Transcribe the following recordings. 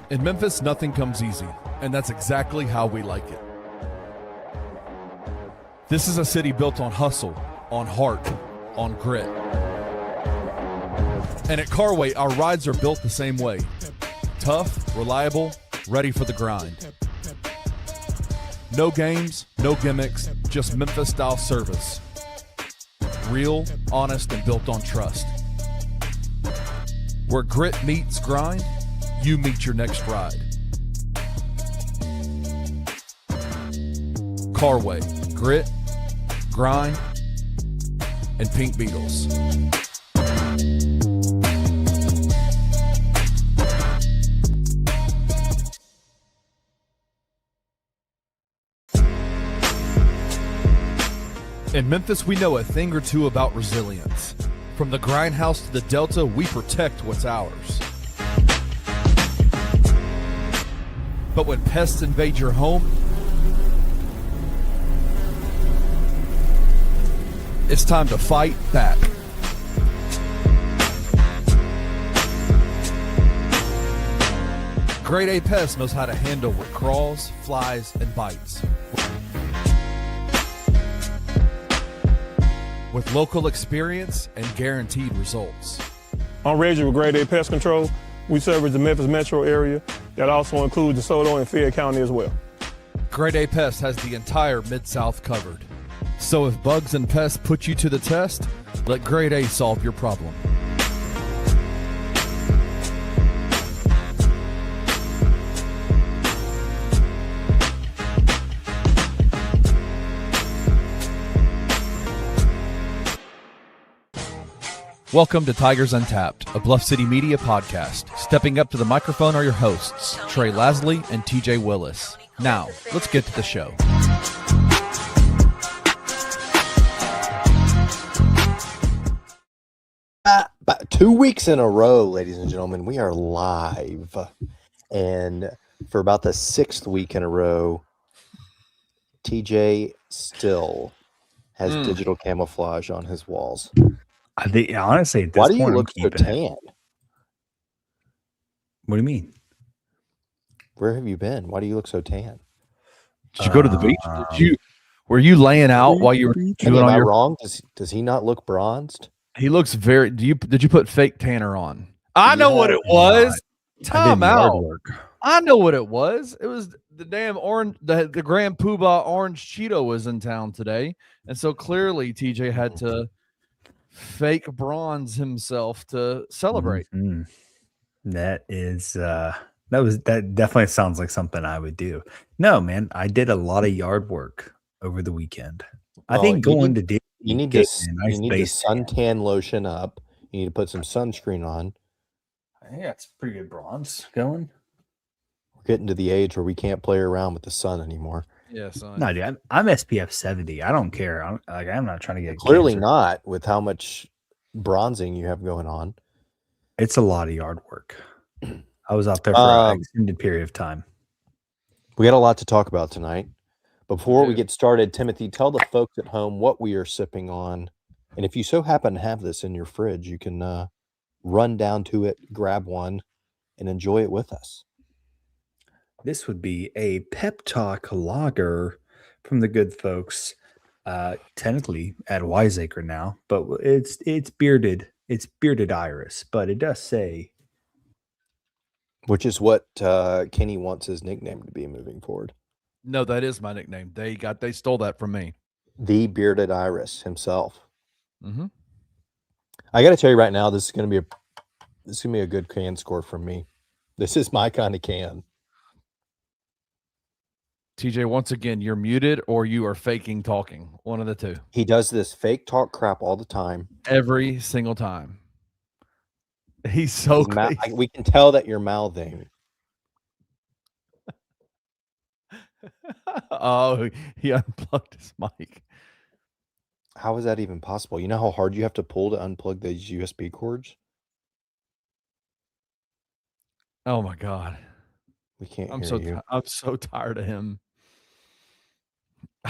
In Memphis, nothing comes easy, and that's exactly how we like it. This is a city built on hustle, on heart, on grit. And at Carway, our rides are built the same way. Tough, reliable, ready for the grind. No games, no gimmicks, just Memphis-style service. Real, honest, and built on trust. Where grit meets grind, you meet your next ride. Carway, grit, grind, and Pink Beetles. In Memphis, we know a thing or two about resilience. From the grindhouse to the Delta, we protect what's ours. But when pests invade your home, it's time to fight back. Grade A Pest knows how to handle what crawls, flies, and bites. With local experience and guaranteed results. I'm Reggie with Grade A Pest Control. We service the Memphis metro area. That also includes DeSoto and Fayette County as well. Grade A Pest has the entire Mid-South covered. So if bugs and pests put you to the test, let Grade A solve your problem. Welcome to Tigers Untapped, a Bluff City media podcast. Stepping up to the microphone are your hosts, Trey Lasley and TJ Willis. Now, let's get to the show. About 2 weeks in a row, ladies and gentlemen, we are live. And for about the 6th week in a row, TJ still has digital camouflage on his walls. I think, honestly, at this Why do you point, look so tan? What do you mean? Where have you been? Why do you look so tan? Did you go to the beach? Were you laying out while you were doing Am all I your wrong? Does he not look bronzed? He looks very. Did you put fake tanner on? I know Yeah, what it was. Time out. Work. I know what it was. It was the damn orange. The Grand Poobah orange Cheeto was in town today, and so clearly TJ had to fake bronze himself to celebrate. Mm-hmm. That definitely sounds like something I would do. No, man, I did a lot of yard work over the weekend. I think going to do. You need to suntan lotion up. You need to put some sunscreen on. Yeah, it's pretty good bronze going. We're getting to the age where we can't play around with the sun anymore. Yeah, son. No, dude, I'm SPF 70. I don't care. I'm not trying to get Clearly cancer. not with how much bronzing you have going on. It's a lot of yard work. I was out there for an extended period of time. We got a lot to talk about tonight. Before we get started, Timothy, tell the folks at home what we are sipping on. And if you so happen to have this in your fridge, you can run down to it, grab one, and enjoy it with us. This would be a Pep Talk lager from the good folks, technically at Wiseacre now, but it's bearded. It's bearded iris, but it does say, which is what Kenny wants his nickname to be moving forward. No, that is my nickname. They stole that from me. The bearded iris himself. Mm-hmm. I got to tell you right now, this is gonna be a good can score from me. This is my kind of can. TJ, once again, you're muted or you are faking talking. One of the two. He does this fake talk crap all the time. Every single time. He's so crazy. We can tell that you're mouthing. Oh, he unplugged his mic. How is that even possible? You know how hard you have to pull to unplug these USB cords? Oh my God. We can't I'm hear you. I'm so tired of him.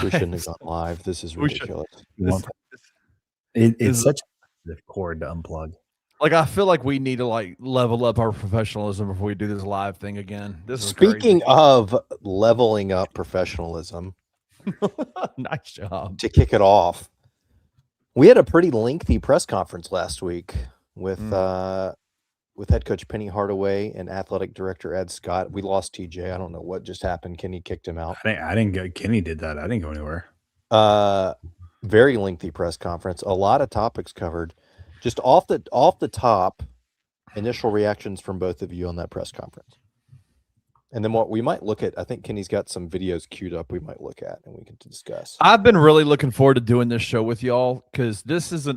We shouldn't have gone live. This is ridiculous. it's such a sensitive cord to unplug. Like, I feel like we need to like level up our professionalism before we do this live thing again. This is Speaking of leveling up professionalism, nice job. to kick it off, we had a pretty lengthy press conference last week with head coach Penny Hardaway and athletic director Ed Scott. We lost TJ. I don't know what just happened. Kenny kicked him out. I didn't go. Kenny did that. I didn't go anywhere. Very lengthy press conference. A lot of topics covered. Just off the top, initial reactions from both of you on that press conference. And then what we might look at, I think Kenny's got some videos queued up we might look at and we can discuss. I've been really looking forward to doing this show with y'all because this is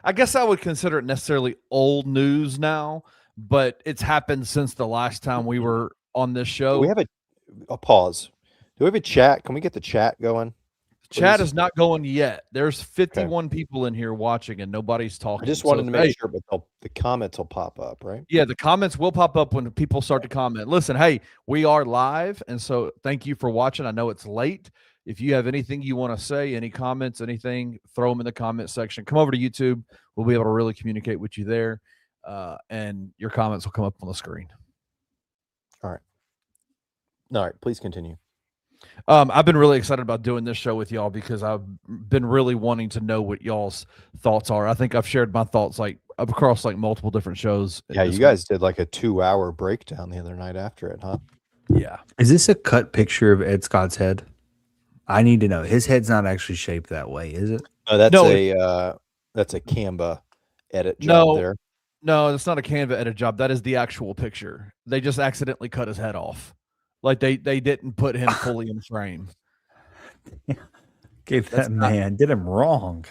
I guess I would consider it necessarily old news now, but it's happened since the last time we were on this show. We have a pause. Do we have a chat? Can we get the chat going? Chat is not going yet. There's 51 people in here watching and nobody's talking. I just wanted to make sure, but the comments will pop up, right? Yeah, the comments will pop up when people start to comment. Listen, hey, we are live, and so thank you for watching. I know it's late. If you have anything you want to say, any comments, anything, throw them in the comment section. Come over to YouTube. We'll be able to really communicate with you there, and your comments will come up on the screen. All right. Please continue. I've been really excited about doing this show with y'all because I've been really wanting to know what y'all's thoughts are. I think I've shared my thoughts like across like multiple different shows. Yeah, you guys did like a 2-hour breakdown the other night after it, huh? Yeah. Is this a cut picture of Ed Scott's head? I need to know. His head's not actually shaped that way, is it? That's a Canva edit job there. No, it's not a Canva edit job. That is the actual picture. They just accidentally cut his head off. Like they didn't put him fully in frame. Did him wrong.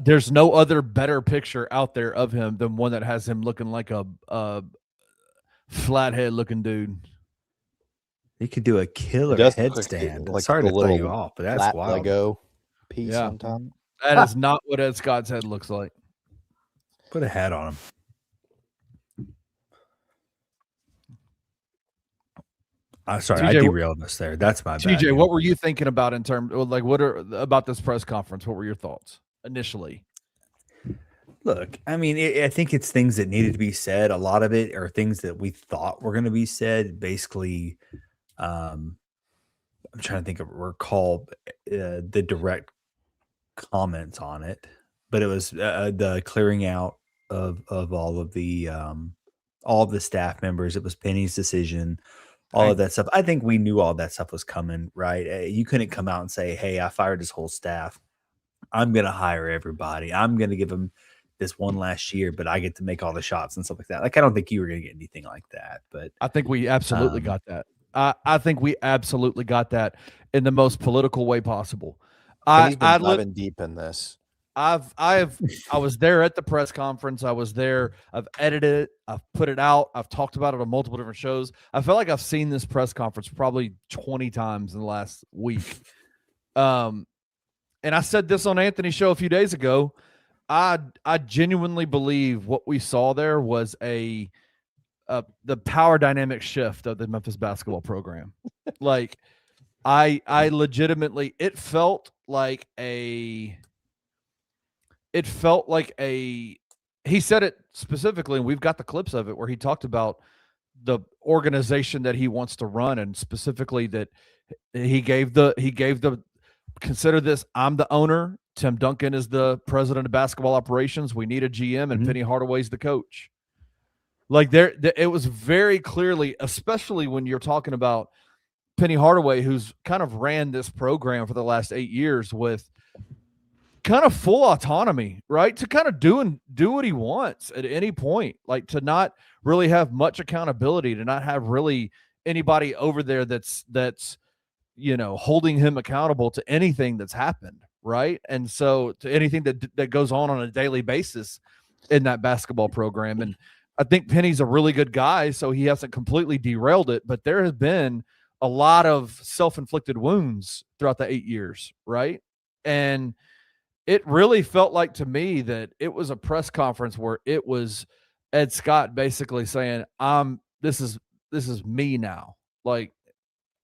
There's no other better picture out there of him than one that has him looking like a flathead looking dude. He could do a killer headstand. Like sorry to throw you off, but that's wild. Lego piece on top. That is not what Ed Scott's head looks like. Put a hat on him. Sorry, TJ, I derailed us there. That's my bad. TJ, what were you thinking about in terms of like about this press conference? What were your thoughts initially? Look, I mean, I think it's things that needed to be said. A lot of it are things that we thought were going to be said. Basically, I'm trying to recall the direct comments on it, but it was the clearing out of all of the staff members. It was Penny's decision. All of that stuff. I think we knew all that stuff was coming, right? You couldn't come out and say, hey, I fired his whole staff. I'm going to hire everybody. I'm going to give him this one last year, but I get to make all the shots and stuff like that. Like, I don't think you were going to get anything like that. But I think we absolutely got that. I think we absolutely got that in the most political way possible. He's been diving deep in this. I was there at the press conference. I was there. I've edited it. I've put it out. I've talked about it on multiple different shows. I feel like I've seen this press conference probably 20 times in the last week. And I said this on Anthony's show a few days ago. I genuinely believe what we saw there was the power dynamic shift of the Memphis basketball program. Like I legitimately, it felt like he said it specifically, and we've got the clips of it where he talked about the organization that he wants to run, and specifically that he gave the consider this, I'm the owner, Tim Duncan is the president of basketball operations, we need a GM, and Penny Hardaway's the coach. Like it was very clearly, especially when you're talking about Penny Hardaway, who's kind of ran this program for the last 8 years with kind of full autonomy, right? To kind of do what he wants at any point, like to not really have much accountability, to not have really anybody over there that's holding him accountable to anything that's happened, right? And so to anything that goes on a daily basis in that basketball program. And I think Penny's a really good guy, so he hasn't completely derailed it, but there has been a lot of self-inflicted wounds throughout the 8 years, right? And it really felt like to me that it was a press conference where it was Ed Scott basically saying, this is me now. Like,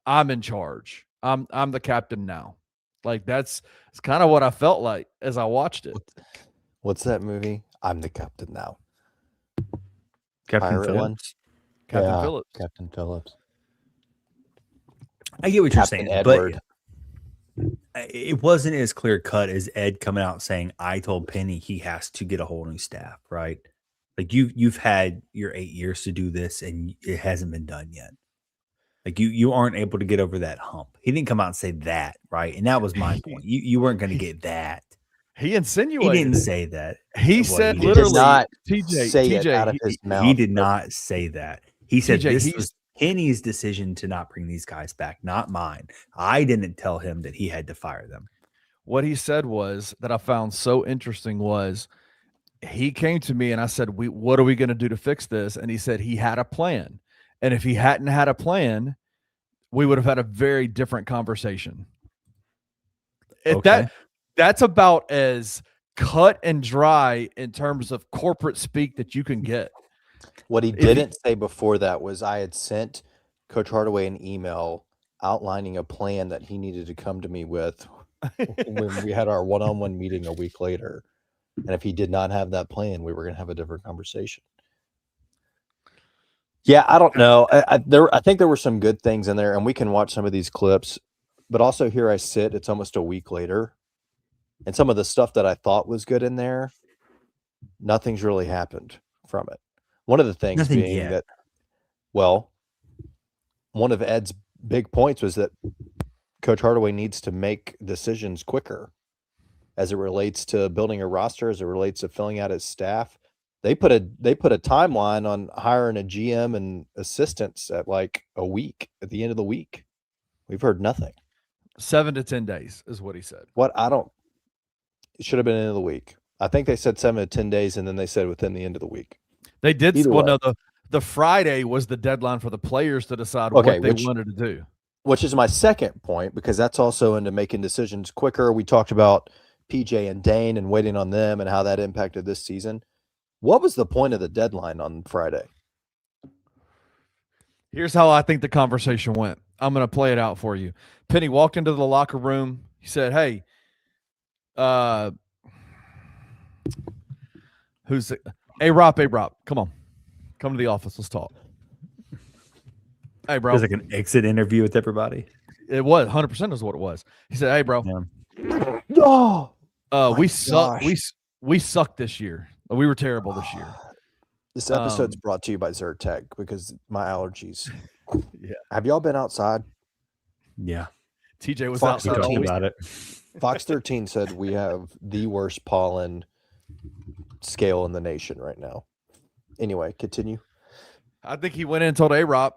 I'm in charge. I'm the captain now. Like it's kind of what I felt like as I watched it. What's that movie? I'm the captain now. Captain Pirate one? Phillips. Captain Yeah, Phillips. Captain Phillips. I get what Captain you're saying, Edward. but it wasn't as clear cut as Ed coming out saying, "I told Penny he has to get a whole new staff." Right? Like you've had your 8 years to do this, and it hasn't been done yet. Like you aren't able to get over that hump. He didn't come out and say that, right? And that was my point. You weren't going to get that. He He insinuated. didn't say that. He Well, said he He did did literally, not TJ, say it TJ, out of his mouth. He did not say that. He said TJ, this he's- was Penny's decision to not bring these guys back, not mine. I didn't tell him that he had to fire them. what he said was that I found so interesting was he came to me and I said, what are we going to do to fix this? And he said he had a plan. And if he hadn't had a plan, we would have had a very different conversation. Okay. That's about as cut and dry in terms of corporate speak that you can get. What he If didn't say before that was I had sent Coach Hardaway an email outlining a plan that he needed to come to me with when we had our one-on-one meeting a week later. And if he did not have that plan, we were going to have a different conversation. Yeah, I don't know. I think there were some good things in there, and we can watch some of these clips. But also here I sit, it's almost a week later, and some of the stuff that I thought was good in there, nothing's really happened from it. One of the things Nothing being yet. that, well, one of Ed's big points was that Coach Hardaway needs to make decisions quicker as it relates to building a roster, as it relates to filling out his staff. They put a timeline on hiring a GM and assistants at like a week, at the end of the week. We've heard nothing. 7 to 10 days is what he said. It should have been end of the week. I think they said 7 to 10 days, and then they said within the end of the week. They did. Either Well, way. no, the Friday was the deadline for the players to decide Okay, what they wanted to do. Which is my second point, because that's also into making decisions quicker. We talked about PJ and Dane and waiting on them and how that impacted this season. What was the point of the deadline on Friday? Here's how I think the conversation went. I'm going to play it out for you. Penny walked into the locker room. He said, "Hey, hey, Rob, come on. Come to the office. Let's talk." Hey, It bro. was like an exit interview with everybody. It was 100% is what it was. He said, "Hey, bro, Yeah. Oh, we my suck. gosh. We sucked this year. We were terrible this year." This episode's brought to you by Zyrtec because my allergies. Yeah. Have y'all been outside? Yeah. TJ was Fox We outside all talked week. about it. Fox 13 said we have the worst pollen scale in the nation right now. Anyway, continue. I think he went in and told A-Rob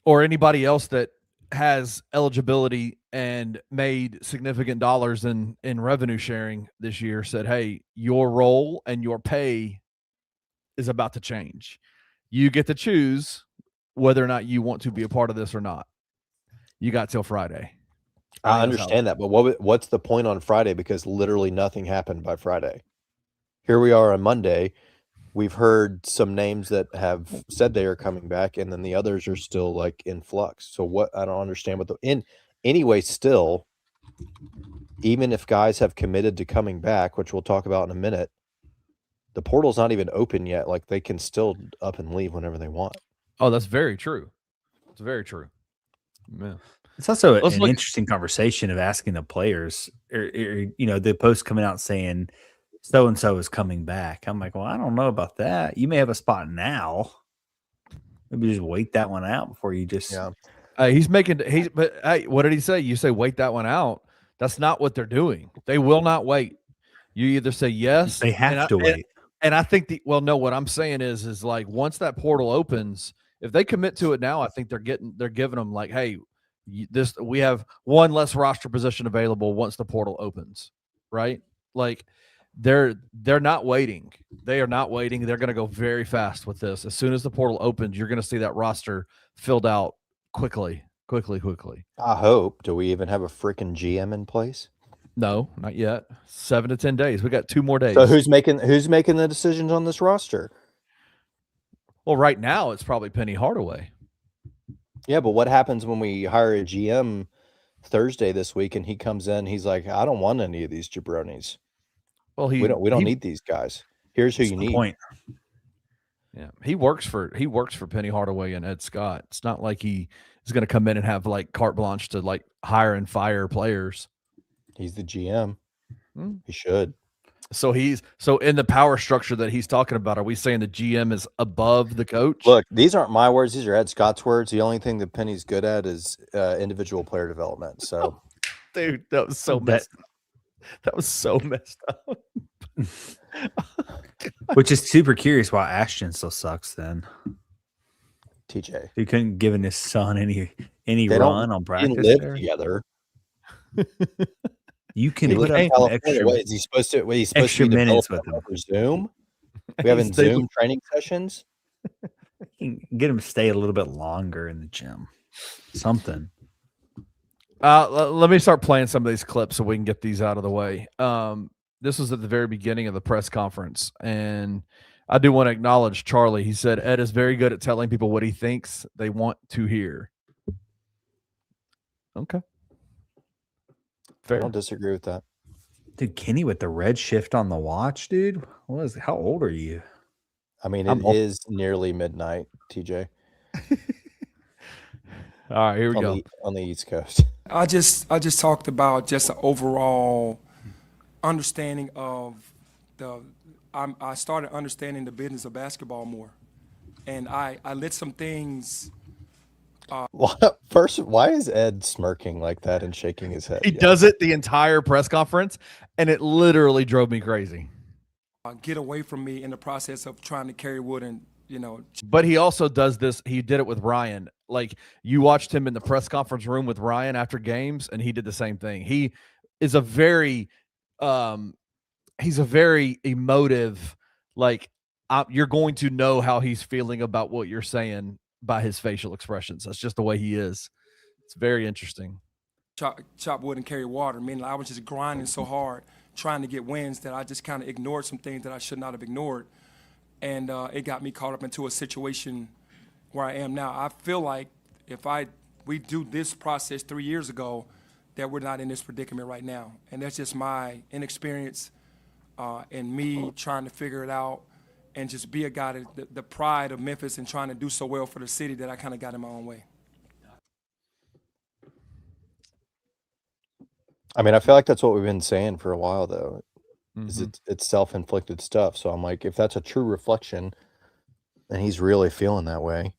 or anybody else that has eligibility and made significant dollars in revenue sharing this year, said, "Hey, your role and your pay is about to change. You get to choose whether or not you want to be a part of this or not. You got till Friday." I understand that, but what's the point on Friday? Because literally nothing happened by Friday. Here we are on Monday. We've heard some names that have said they are coming back, and then the others are still like in flux. So what? I don't understand what anyway. Still, even if guys have committed to coming back, which we'll talk about in a minute, the portal's not even open yet. Like they can still up and leave whenever they want. Oh, that's very true. It's very true. Yeah. It's also Let's an look- interesting conversation of asking the players, or, the post coming out saying so and so is coming back. I'm like, well, I don't know about that. You may have a spot now. Maybe just wait that one out before you just. Yeah. But hey, what did he say? You say wait that one out. That's not what they're doing. They will not wait. You either say yes. They have to wait. And I think what I'm saying is like once that portal opens, if they commit to it now, I think they're giving them like, hey, we have one less roster position available once the portal opens, right? Like they're not waiting. They are not waiting. They're going to go very fast with this. As soon as the portal opens, you're going to see that roster filled out quickly. I hope. Do we even have a freaking GM in place? No, not yet. 7 to 10 days. We got 2 more days. So who's making the decisions on this roster? Well, right now it's probably Penny Hardaway. Yeah, but what happens when we hire a GM Thursday this week and he comes in, he's like, I don't want any of these jabronis. Well, We don't need these guys. Here's who you That's the need. point. Yeah, he works for Penny Hardaway and Ed Scott. It's not like he is going to come in and have like carte blanche to like hire and fire players. He's the GM. He should. So in the power structure that he's talking about, are we saying the GM is above the coach? Look, these aren't my words; these are Ed Scott's words. The only thing that Penny's good at is individual player development. So, dude, that was so messed up. That was so messed up. Which is super curious why Ashton still sucks then. TJ, He couldn't give his son any they run on practice. didn't live there. together. You can He put lives in up California. extra, What is he supposed to? What he's supposed extra to be minutes developing with him. over Zoom? We having Zoom training sessions. You can get him to stay a little bit longer in the gym. Something. Let me start playing some of these clips so we can get these out of the way. This was at the very beginning of the press conference, and I do want to acknowledge Charlie. He said Ed is very good at telling people what he thinks they want to hear. Okay. Fair. I don't disagree with that. Dude, Kenny with the red shift on the watch, dude. How old are you? I mean, it is nearly midnight, TJ. All right, here we go. On the East Coast. I just talked about just an overall understanding of I started understanding the business of basketball more, and I let some things. First, why is Ed smirking like that and shaking his head? He does it the entire press conference, and it literally drove me crazy. Get away from me in the process of trying to carry wood and But he also does this. He did it with Ryan. Like, you watched him in the press conference room with Ryan after games, and he did the same thing. He is a very he's a very emotive, like, you're going to know how he's feeling about what you're saying by his facial expressions. That's just the way he is. It's very interesting. chop wood and carry water, meaning I was just grinding so hard trying to get wins that I just kind of ignored some things that I should not have ignored. And it got me caught up into a situation where I am now. I feel like if we do this process 3 years ago, that we're not in this predicament right now. And that's just my inexperience and me trying to figure it out and just be a guy, the pride of Memphis and trying to do so well for the city that I kind of got in my own way. I mean, I feel like that's what we've been saying for a while, though. Mm-hmm. It's self-inflicted stuff. So I'm like, if that's a true reflection, then he's really feeling that way.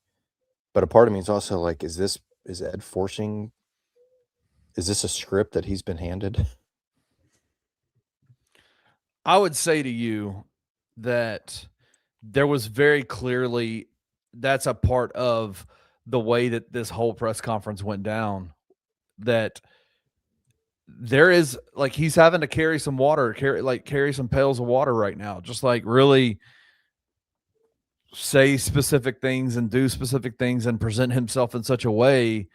But a part of me is also like, is Ed forcing? Is this a script that he's been handed? I would say to you that there was very clearly, that's a part of the way that this whole press conference went down, that there is, like, he's having to carry some water, carry some pails of water right now, just like really say specific things and do specific things and present himself in such a way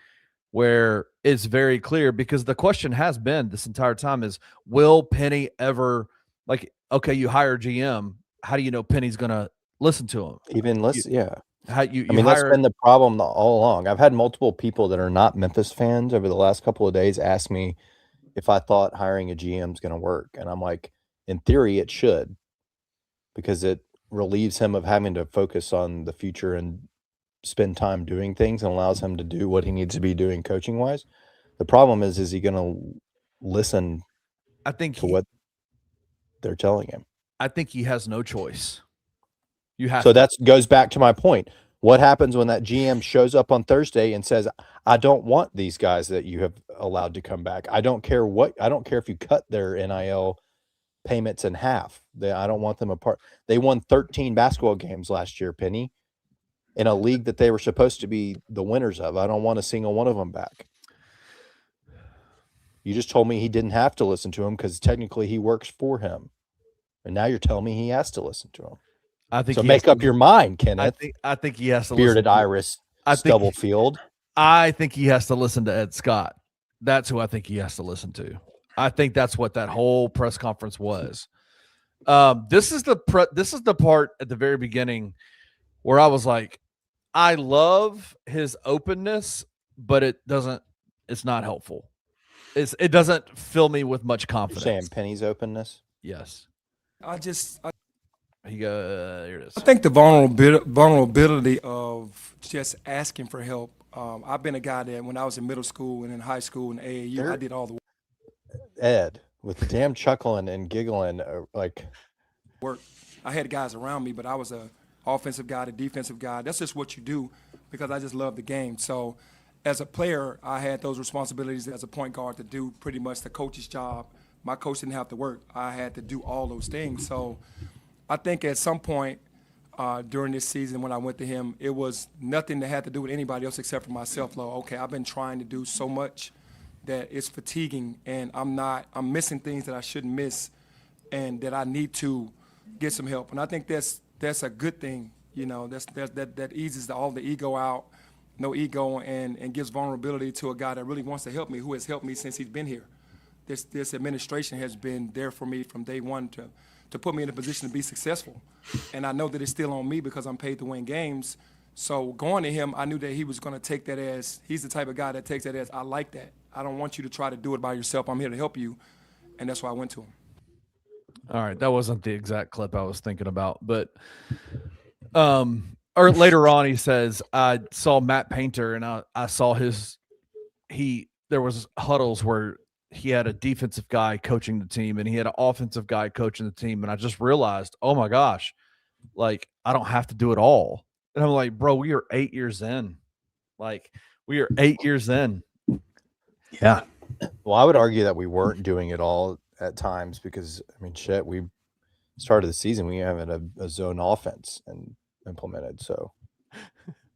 where it's very clear, because the question has been this entire time is, will Penny ever, like, okay, you hire GM, how do you know Penny's going to listen to him? Even listen, yeah. I mean, that's been the problem all along. I've had multiple people that are not Memphis fans over the last couple of days ask me if I thought hiring a GM is going to work. And I'm like, in theory, it should, because it relieves him of having to focus on the future and spend time doing things and allows him to do what he needs to be doing coaching wise. The problem is he going to listen to what they're telling him? I think he has no choice. You have so that goes back to my point. What happens when that GM shows up on Thursday and says, I don't want these guys that you have allowed to come back. I don't care if you cut their NIL payments in half. I don't want them apart. They won 13 basketball games last year, Penny, in a league that they were supposed to be the winners of. I don't want a single one of them back. You just told me he didn't have to listen to him because technically he works for him. And now you're telling me he has to listen to him. I think so. Make up your mind, Kenneth. I think he has to Bearded listen Iris Stubblefield. I think he has to listen to Ed Scott. That's who I think he has to listen to. I think that's what that whole press conference was. This is the part at the very beginning where I was like, I love his openness, but it's not helpful. It doesn't fill me with much confidence. You're saying Penny's openness? Yes. Here it is. I think the vulnerability of just asking for help. I've been a guy that when I was in middle school and in high school and AAU, I did all the Ed, with the damn chuckling and giggling, work. I had guys around me, but I was a offensive guy, the defensive guy. That's just what you do because I just love the game. So as a player, I had those responsibilities as a point guard to do pretty much the coach's job. My coach didn't have to work. I had to do all those things. So I think at some point during this season when I went to him, it was nothing that had to do with anybody else except for myself. Like, okay, I've been trying to do so much that it's fatiguing, and I'm missing things that I shouldn't miss, and that I need to get some help. And I think that's a good thing. That eases all the ego out, no ego, and gives vulnerability to a guy that really wants to help me, who has helped me since he's been here. This administration has been there for me from day one to put me in a position to be successful. And I know that it's still on me because I'm paid to win games. So going to him, I knew that he was going to take that as, he's the type of guy that takes that as, I like that. I don't want you to try to do it by yourself. I'm here to help you. And that's why I went to him. All right, that wasn't the exact clip I was thinking about, but or later on he says, I saw Matt Painter and I saw there was huddles where he had a defensive guy coaching the team and he had an offensive guy coaching the team, and I just realized, oh my gosh, like I don't have to do it all. And I'm like, bro, we are 8 years in. Like we are 8 years in. Yeah. well, I would argue that we weren't doing it all at times because, I mean, shit, we started the season, we haven't a zone offense and implemented. So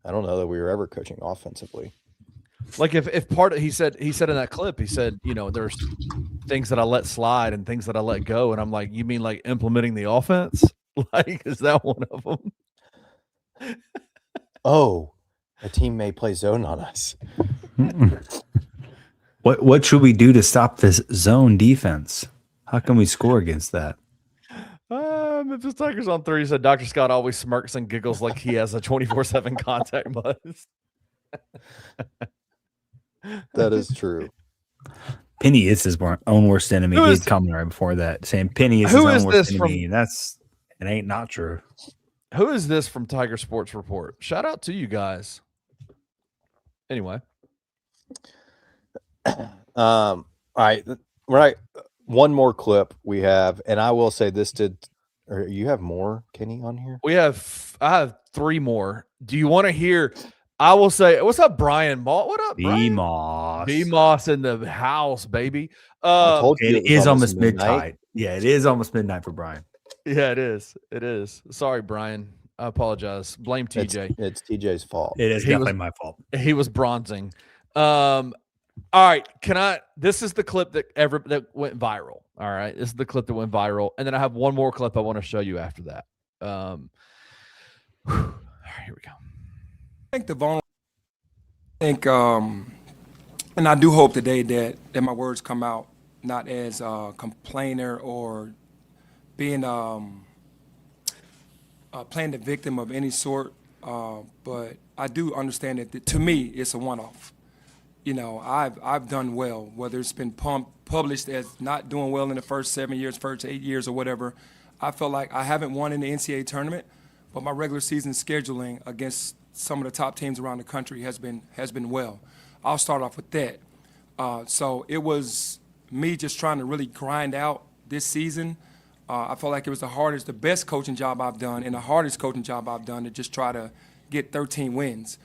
I don't know that we were ever coaching offensively. Like if part of, he said in that clip, he said, there's things that I let slide and things that I let go. And I'm like, you mean like implementing the offense? Like, is that one of them? Oh, a team may play zone on us. What should we do to stop this zone defense? How can we score against that? Memphis Tigers on 3 said Dr. Scott always smirks and giggles like he has a 24/7 contact buzz. That is true. Penny is his own worst enemy. He had commented right before that saying Penny is his own worst enemy. It ain't not true. Who is this from Tiger Sports Report? Shout out to you guys. Anyway. All right. One more clip we have, and I will say this or you have more, Kenny, on here? I have 3 more. Do you want to hear? I will say, what's up, Brian? What up, Brian? B-Moss in the house, baby. I told you it is almost midnight. Yeah, it is almost midnight for Brian. Yeah, it is. It is. Sorry, Brian. I apologize. Blame TJ. It's TJ's fault. It is definitely my fault. He was bronzing. All right. This is the clip that went viral. All right. This is the clip that went viral. And then I have one more clip I want to show you after that. All right, here we go. And I do hope today that my words come out not as a complainer or being playing the victim of any sort, but I do understand that to me it's a one-off. I've done well, whether it's been published as not doing well in the first 7 years, first 8 years, or whatever. I felt like I haven't won in the NCAA tournament, but my regular season scheduling against some of the top teams around the country has been well. I'll start off with that. So it was me just trying to really grind out this season. I felt like it was the best coaching job I've done and the hardest coaching job I've done to just try to get 13 wins.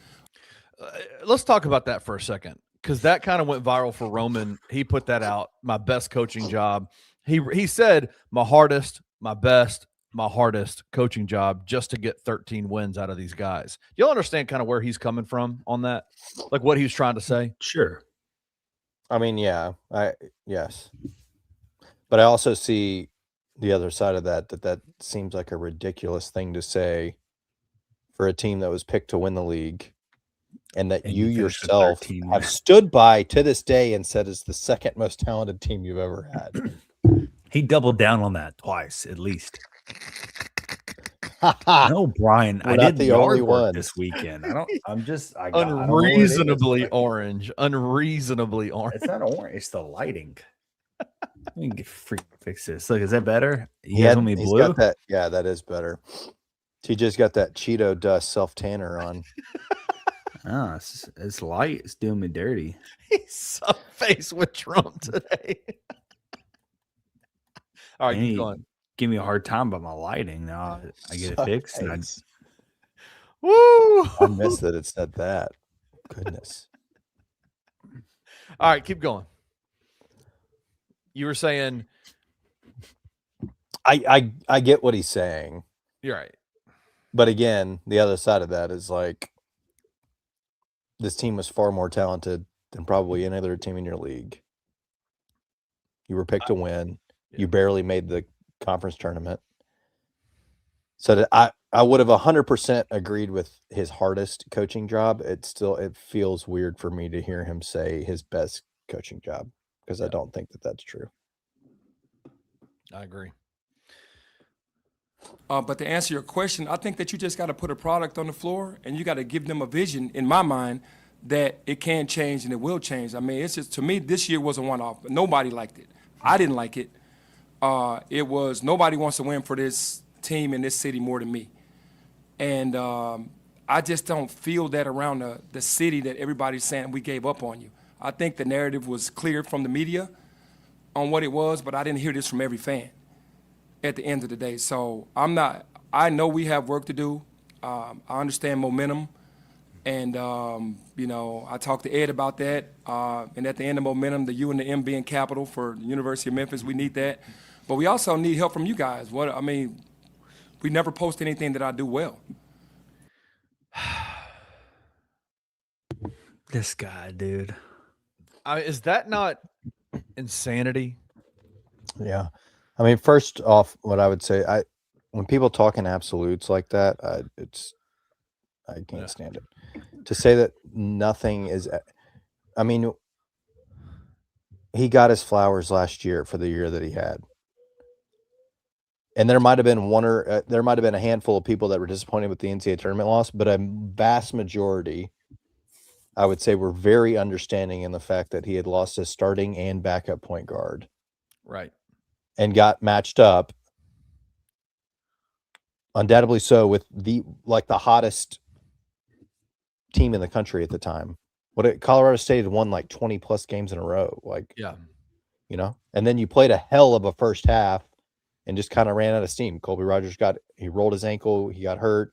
Let's talk about that for a second, because that kind of went viral for Roman. He put that out, my best coaching job. He said my hardest, my best, my hardest coaching job just to get 13 wins out of these guys. You'll understand kind of where he's coming from on that, like what he was trying to say. Sure. I mean, yeah, yes. But I also see the other side of that seems like a ridiculous thing to say for a team that was picked to win the league, and that you yourself have stood by to this day and said is the second most talented team you've ever had. He doubled down on that twice, at least. No, Brian, I did the only one this weekend. Unreasonably orange. Unreasonably orange. It's not orange. It's the lighting. We can freaking fix this. Look, is that better? You He guys had, want me he's blue? got that. Yeah, that is better. TJ's got that Cheeto dust self tanner on. Oh, it's light. It's doing me dirty. He's so faced with Trump today. All right, And keep he going. give me a hard time about my lighting. Now I get it fixed. And Face. Woo! I missed that it said that. Goodness. All right, keep going. You were saying I get what he's saying. you're right. But again, the other side of that is like this team was far more talented than probably any other team in your league. You were picked to win. Yeah. You barely made the conference tournament. So that I would have 100% agreed with his hardest coaching job. It feels weird for me to hear him say his best coaching job because I don't think that that's true. I agree. But to answer your question, I think that you just got to put a product on the floor and you got to give them a vision, in my mind, that it can change and it will change. I mean, it's just, to me, this year was a one-off. But nobody liked it. I didn't like it. It was, nobody wants to win for this team in this city more than me. And I just don't feel that around the city that everybody's saying we gave up on you. I think the narrative was clear from the media on what it was, but I didn't hear this from every fan at the end of the day. So I know we have work to do. I understand momentum. And, I talked to Ed about that. And at the end of momentum, the U and the M being capital for the University of Memphis, we need that. But we also need help from you guys. We never post anything that I do well. This guy, dude. Is that not insanity? Yeah. I mean, first off, what I would say, when people talk in absolutes like that, I can't stand it. To say that nothing is, I mean, he got his flowers last year for the year that he had. And there might have been there might have been a handful of people that were disappointed with the NCAA tournament loss, but a vast majority, I would say, were very understanding in the fact that he had lost his starting and backup point guard. Right. And got matched up, undoubtedly so, with the hottest team in the country at the time. Colorado State had won like 20 plus games in a row. And then you played a hell of a first half and just kind of ran out of steam. Colby Rogers he rolled his ankle, he got hurt.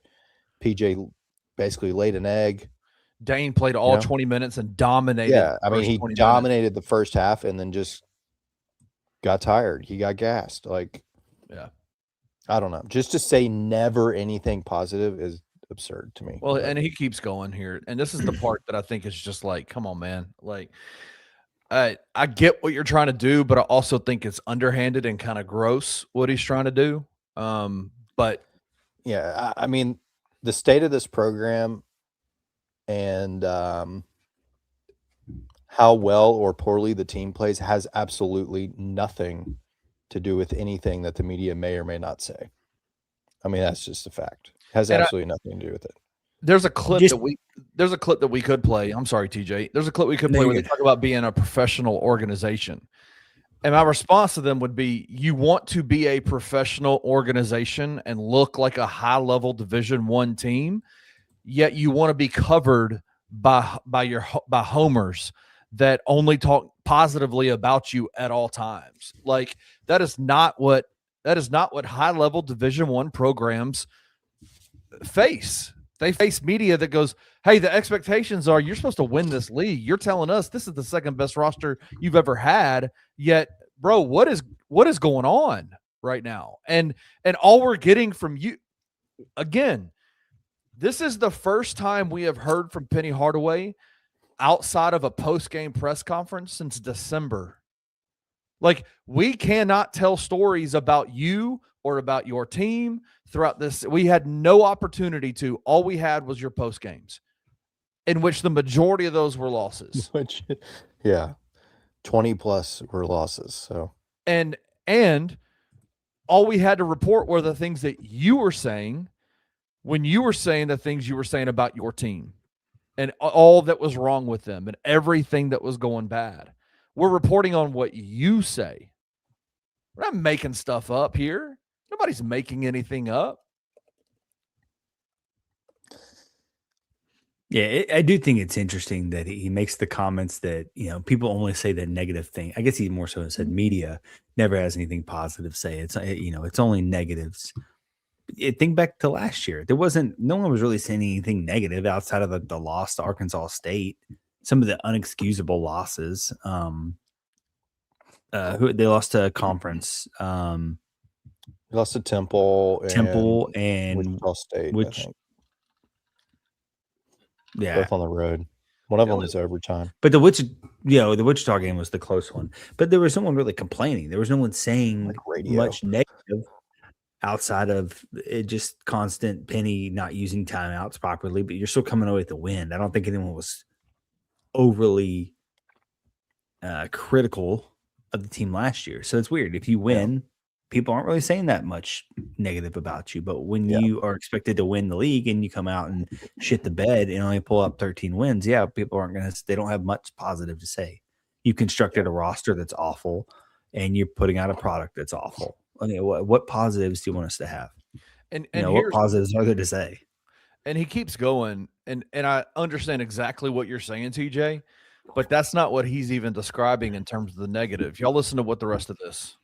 PJ basically laid an egg. Dane played all 20 minutes and dominated. Yeah, I mean, he dominated the first half and then just got tired. He got gassed. I don't know. Just to say never anything positive is absurd to me. Well, and he keeps going here. And this is the part that I think is just like, come on, man. I get what you're trying to do, but I also think it's underhanded and kind of gross what he's trying to do. But yeah, I mean, the state of this program and how well or poorly the team plays has absolutely nothing to do with anything that the media may or may not say. I mean, that's just a fact. It has absolutely nothing to do with it. There's a clip that we could play. I'm sorry, TJ. There's a clip we could play where they talk about being a professional organization. And my response to them would be, you want to be a professional organization and look like a high-level Division I team, yet you want to be covered by homers that only talk positively about you at all times. That is not what high-level Division I programs face. They face media that goes, hey, the expectations are you're supposed to win this league. You're telling us this is the second best roster you've ever had. Yet, bro, what is going on right now? And all we're getting from you, again, this is the first time we have heard from Penny Hardaway outside of a post-game press conference since December. We cannot tell stories about you or about your team throughout this. We had no opportunity to. All we had was your post games, in which the majority of those were losses. 20 plus were losses. So and all we had to report were the things that you were saying when you were saying the things you were saying about your team and all that was wrong with them and everything that was going bad. We're reporting on what you say. We're not making stuff up here. Nobody's making anything up. Yeah, I do think it's interesting that he makes the comments that, people only say the negative thing. I guess he more so said media never has anything positive to say. It's only negatives. Think back to last year. No one was really saying anything negative outside of the loss to Arkansas State, some of the unexcusable losses. Who they lost to a conference. They lost to Temple and Wichita State, I think. Yeah, both on the road. One of them was overtime. But the Wichita game was the close one. But there was no one really complaining. There was no one saying much negative outside of it, just constant Penny not using timeouts properly. But you're still coming away with the win. I don't think anyone was overly critical of the team last year. So it's weird. If you win, people aren't really saying that much negative about you. But when you are expected to win the league and you come out and shit the bed and only pull up 13 wins, people aren't they don't have much positive to say. You constructed a roster that's awful and you're putting out a product that's awful. Okay, what positives do you want us to have? And what positives are there to say? And he keeps going, and I understand exactly what you're saying, TJ, but that's not what he's even describing in terms of the negative. Y'all listen to what the rest of this.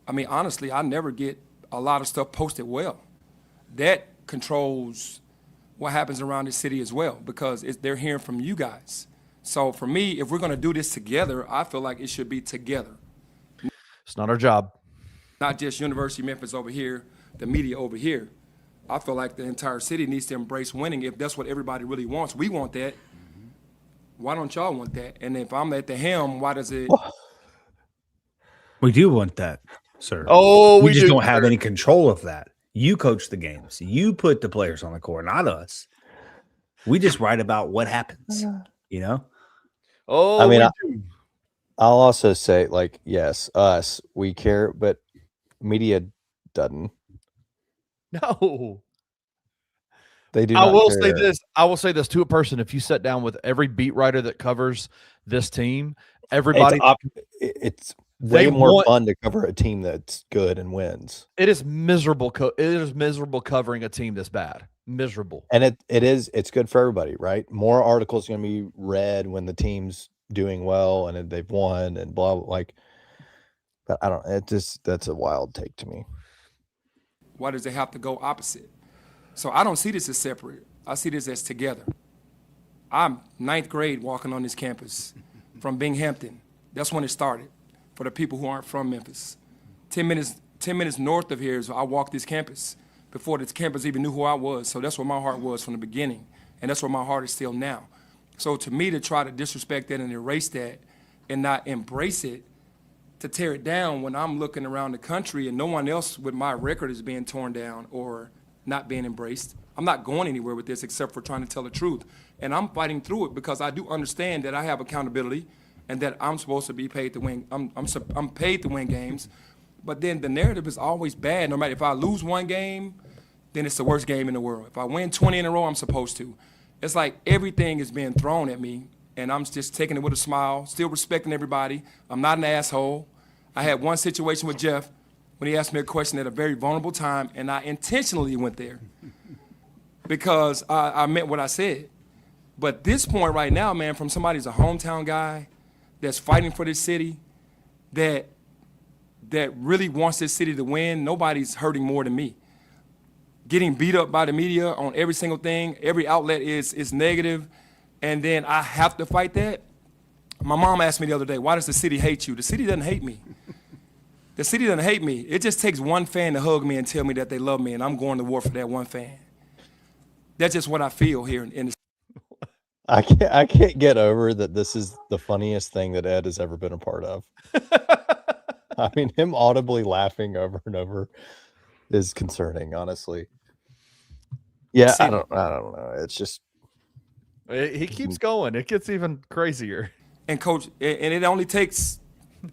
I mean, honestly, I never get a lot of stuff posted well. That controls what happens around the city as well, because they're hearing from you guys. So for me, if we're going to do this together, I feel like it should be together. It's not our job. Not just University of Memphis over here, the media over here. I feel like the entire city needs to embrace winning if that's what everybody really wants. We want that. Why don't y'all want that? And if I'm at the helm, why does it? We do want that, sir. Oh, we just don't have any control of that. You coach the games. You put the players on the court, not us. We just write about what happens, Oh, I mean, I'll also say, yes, us, we care, but media doesn't. No. They do not care. I will say this to a person. If you sat down with every beat writer that covers this team, everybody... It's way more fun to cover a team that's good and wins. It is miserable. It is miserable covering a team that's bad. Miserable. And it's good for everybody, right? More articles are going to be read when the team's doing well and they've won and blah, blah. But I don't. That's a wild take to me. Why does it have to go opposite? So I don't see this as separate. I see this as together. I'm ninth grade walking on this campus from Binghamton. That's when it started. For the people who aren't from Memphis. 10 minutes north of here is I walked this campus before this campus even knew who I was. So that's where my heart was from the beginning. And that's where my heart is still now. So to me, to try to disrespect that and erase that and not embrace it, to tear it down when I'm looking around the country and no one else with my record is being torn down or not being embraced, I'm not going anywhere with this except for trying to tell the truth. And I'm fighting through it because I do understand that I have accountability and that I'm supposed to be paid to win. I'm paid to win games, but then the narrative is always bad. No matter if I lose one game, then it's the worst game in the world. If I win 20 in a row, I'm supposed to. It's like everything is being thrown at me, and I'm just taking it with a smile, still respecting everybody. I'm not an asshole. I had one situation with Jeff when he asked me a question at a very vulnerable time, and I intentionally went there because I meant what I said. But this point right now, man, from somebody who's a hometown guy, that's fighting for this city, that really wants this city to win, nobody's hurting more than me. Getting beat up by the media on every single thing, every outlet is negative, and then I have to fight that. My mom asked me the other day, why does the city hate you? The city doesn't hate me. The city doesn't hate me. It just takes one fan to hug me and tell me that they love me, and I'm going to war for that one fan. That's just what I feel here in the I can't get over that this is the funniest thing that Ed has ever been a part of. I mean, him audibly laughing over and over is concerning, honestly. Yeah, I don't know. It's just he keeps going. It gets even crazier. And Coach, and it only takes,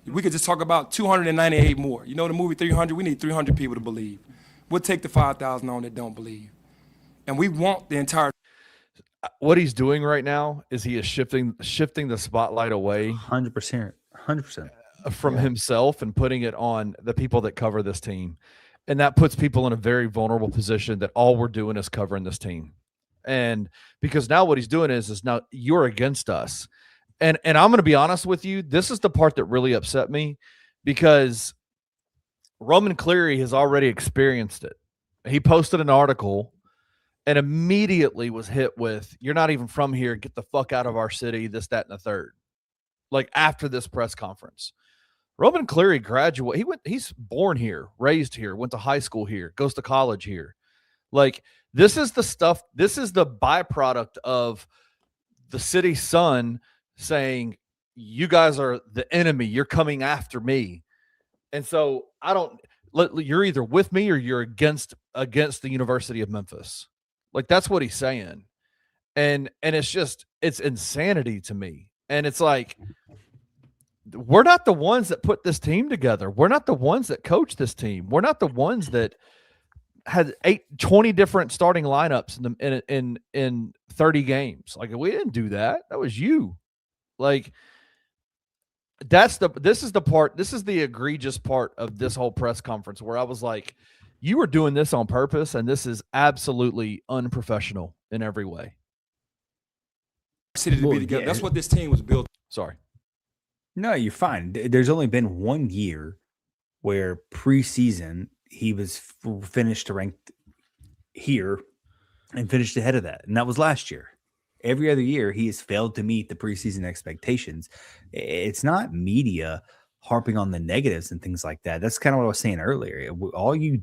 we could just talk about 298 more. You know the movie 300? We need 300 people to believe. We'll take the 5,000 on that don't believe. And we want the entire. What he's doing right now is he is shifting the spotlight away. 100%. from himself and putting it on the people that cover this team. And that puts people in a very vulnerable position that all we're doing is covering this team. And because now what he's doing is now you're against us. And I'm going to be honest with you, this is the part that really upset me, because Roman Cleary has already experienced it. He posted an article and immediately was hit with, "You're not even from here. Get the fuck out of our city," this, that, and the third. Like after this press conference. Roman Cleary he's born here, raised here, went to high school here, goes to college here. Like, this is the stuff, this is the byproduct of the City Sun saying, "You guys are the enemy. You're coming after me." And so you're either with me or you're against the University of Memphis. Like, that's what he's saying. And it's insanity to me. And it's like, we're not the ones that put this team together. We're not the ones that coach this team. We're not the ones that had 20 different starting lineups in 30 games. Like, we didn't do that. That was you. Like, this is the egregious part of this whole press conference, where I was like, you were doing this on purpose, and this is absolutely unprofessional in every way. City to be together. That's what this team was built. Sorry. No, you're fine. There's only been 1 year where preseason he was finished ranked here and finished ahead of that, and that was last year. Every other year, he has failed to meet the preseason expectations. It's not media harping on the negatives and things like that. That's kind of what I was saying earlier. All we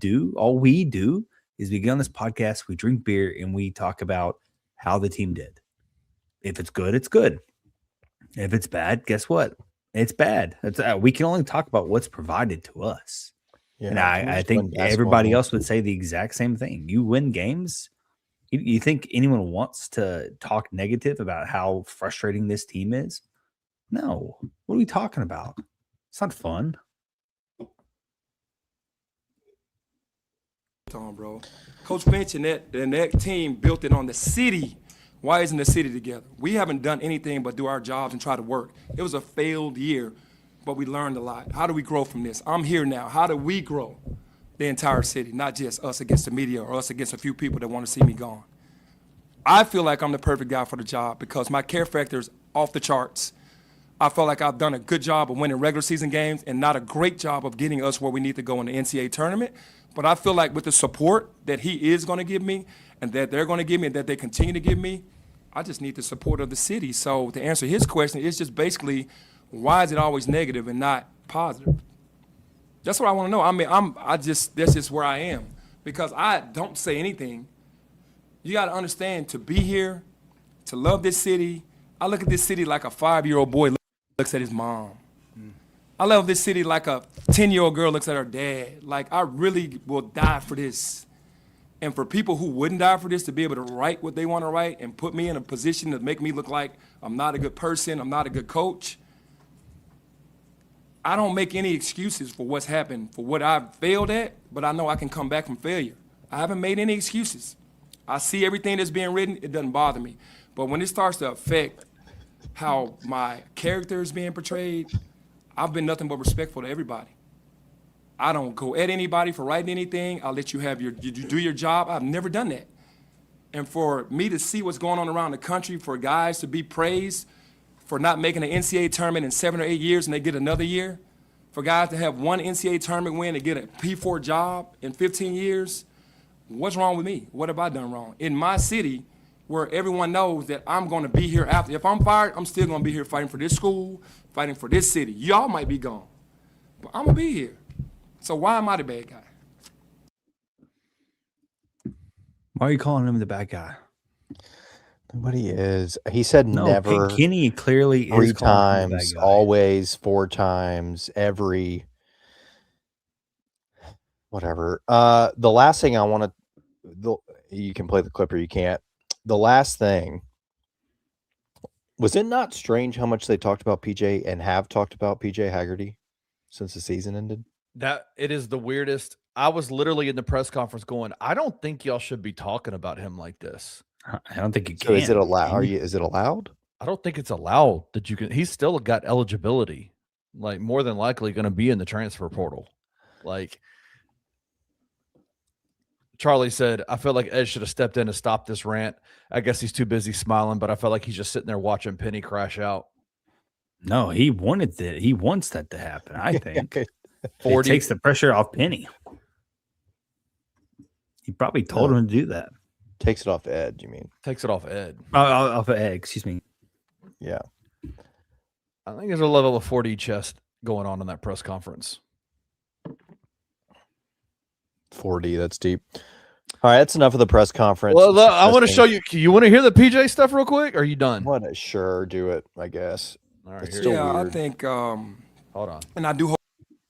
do is we get on this podcast, we drink beer, and we talk about how the team did. If it's good, it's good. If it's bad, guess what? It's bad. We can only talk about what's provided to us. Yeah, and I think everybody else would say the exact same thing. You win games. You think anyone wants to talk negative about how frustrating this team is? No. What are we talking about? It's not fun. Bro. Coach Finch and that team built it on the city. Why isn't the city together? We haven't done anything but do our jobs and try to work. It was a failed year, but we learned a lot. How do we grow from this? I'm here now. How do we grow? The entire city, not just us against the media or us against a few people that want to see me gone. I feel like I'm the perfect guy for the job because my care factor is off the charts. I feel like I've done a good job of winning regular season games and not a great job of getting us where we need to go in the NCAA tournament. But I feel like with the support that he is going to give me and that they're going to give me and that they continue to give me, I just need the support of the city. So to answer his question, it's just basically, why is it always negative and not positive? That's what I want to know. I mean, that's just where I am, because I don't say anything. You got to understand, to be here, to love this city. I look at this city like a 5-year-old boy looks at his mom. I love this city like a 10-year-old girl looks at her dad. Like, I really will die for this. And for people who wouldn't die for this to be able to write what they want to write and put me in a position to make me look like I'm not a good person, I'm not a good coach, I don't make any excuses for what's happened, for what I've failed at, but I know I can come back from failure. I haven't made any excuses. I see everything that's being written, it doesn't bother me. But when it starts to affect how my character is being portrayed, I've been nothing but respectful to everybody. I don't go at anybody for writing anything. I'll let you have you do your job. I've never done that. And for me to see what's going on around the country, for guys to be praised for not making an NCAA tournament in 7 or 8 years and they get another year, for guys to have one NCAA tournament win and get a P4 job in 15 years, what's wrong with me? What have I done wrong? In my city, where everyone knows that I'm going to be here after. If I'm fired, I'm still going to be here fighting for this school, fighting for this city. Y'all might be gone, but I'm going to be here. So why am I the bad guy? Why are you calling him the bad guy? Nobody is. He said No, never. Kenny clearly 3 is calling him the times, bad guy. always, 4 times, every. Whatever. The last thing I want to. You can play the clip or you can't. The last thing. Was it not strange how much they talked about PJ and have talked about PJ Haggerty since the season ended? That it is the weirdest. I was literally in the press conference going, I don't think y'all should be talking about him like this. I don't think you So can. is it allowed? Is it allowed? I don't think it's allowed that you can. He's still got eligibility. like more than likely going to be in the transfer portal. Like Charlie said, I feel like Ed should have stepped in and stopped this rant. I guess he's too busy smiling, but I felt like he's just sitting there watching Penny crash out. No, he wanted that. He wants that to happen. I think 40 it takes the pressure off Penny. He probably told him to do that. Takes it off Ed, you mean? Takes it off Ed. Off of Ed, excuse me. Yeah. I think there's a level of 4D chest going on in that press conference. 4D, that's deep. All right, that's enough of the press conference. Well, I want to show you. You want to hear the PJ stuff real quick? Or are you done? What? Sure, do it, I guess. All right, It's here. still Yeah, weird. I think, Hold on. and I do hope.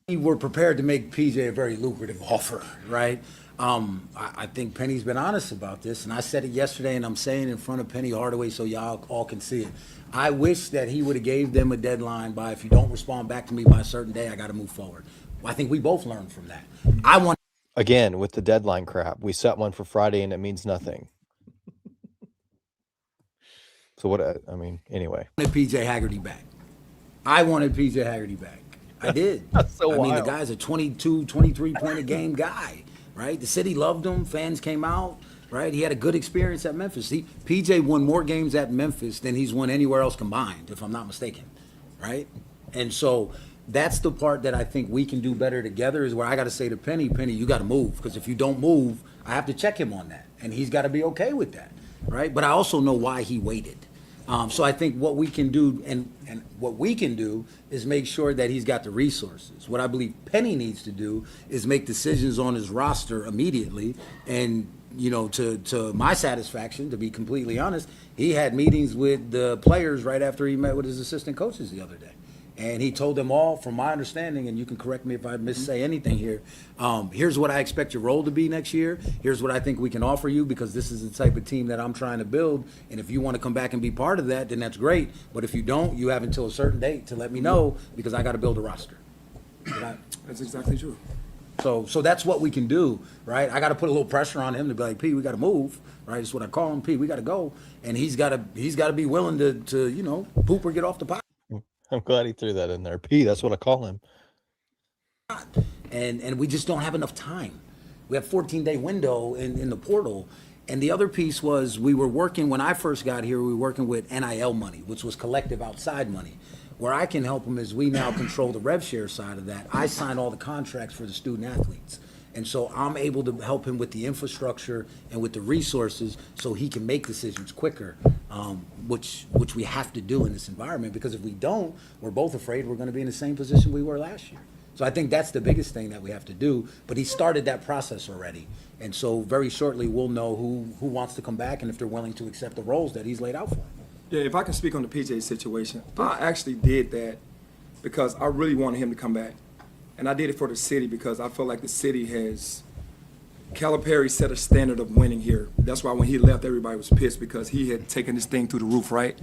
We were prepared to make PJ a very lucrative offer, right? I think Penny's been honest about this, and I said it yesterday, and I'm saying it in front of Penny Hardaway so y'all all can see it. I wish that he would have gave them a deadline by, if you don't respond back to me by a certain day, I got to move forward. Well, I think we both learned from that. I want Again, with the deadline crap, we set one for Friday and it means nothing. So what? I mean, anyway. PJ Haggerty back. I wanted PJ Haggerty back. I did. That's so I mean, the wild. guy's a 22, 23 point a game guy, right? The city loved him. Fans came out, right? He had a good experience at Memphis. PJ won more games at Memphis than he's won anywhere else combined, if I'm not mistaken, right? And so that's the part that I think we can do better together, is where I got to say to Penny, you got to move, because if you don't move, I have to check him on that, and he's got to be okay with that, right? But I also know why he waited. So I think what we can do, and what we can do, is make sure that he's got the resources. What I believe Penny needs to do is make decisions on his roster immediately. And, you know, to my satisfaction, to be completely honest, he had meetings with the players right after he met with his assistant coaches the other day. And he told them all, from my understanding, and you can correct me if I missay anything here, here's what I expect your role to be next year. Here's what I think we can offer you, because this is the type of team that I'm trying to build. And if you want to come back and be part of that, then that's great. But if you don't, you have until a certain date to let me know, because I got to build a roster. That's exactly true. So that's what we can do, right? I got to put a little pressure on him to be like, P, we got to move, right? That's what I call him, P, we got to go. And he's got to be willing to, you know, poop or get off the pot. I'm glad he threw that in there. P, that's what I call him. And we just don't have enough time. We have 14-day window in the portal. And the other piece was, we were working, when I first got here, we were working with NIL money, which was collective outside money. Where I can help him is, we now control the rev share side of that. I sign all the contracts for the student athletes. And so I'm able to help him with the infrastructure and with the resources, so he can make decisions quicker, which we have to do in this environment, because if we don't, we're both afraid we're going to be in the same position we were last year. So I think that's the biggest thing that we have to do. But he started that process already. And so very shortly we'll know who wants to come back and if they're willing to accept the roles that he's laid out for them. Yeah, if I can speak on the PJ situation, I actually did that because I really wanted him to come back. And I did it for the city, because I feel like the city has, Calipari set a standard of winning here. That's why when he left, everybody was pissed, because he had taken this thing through the roof, right?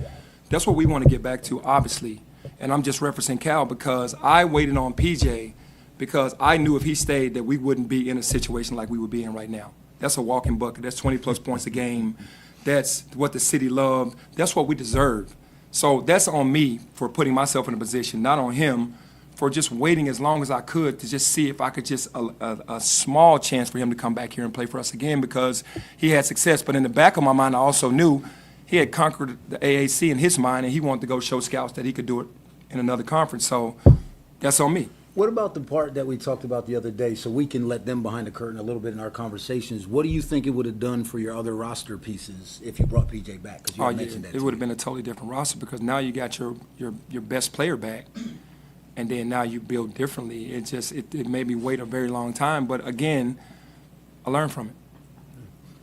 That's what we want to get back to, obviously. And I'm just referencing Cal, because I waited on PJ because I knew if he stayed that we wouldn't be in a situation like we would be in right now. That's a walking bucket. That's 20-plus points a game. That's what the city loved. That's what we deserve. So that's on me for putting myself in a position, not on him, for just waiting as long as I could to just see if I could just a small chance for him to come back here and play for us again, because he had success. But in the back of my mind, I also knew he had conquered the AAC in his mind, and he wanted to go show scouts that he could do it in another conference. So that's on me. What about the part that we talked about the other day, so we can let them behind the curtain a little bit in our conversations? What do you think it would have done for your other roster pieces if you brought PJ back? Because you had mentioned that. It would have been a totally different roster, because now you got your best player back. And then now you build differently. It made me wait a very long time. But again, I learned from it.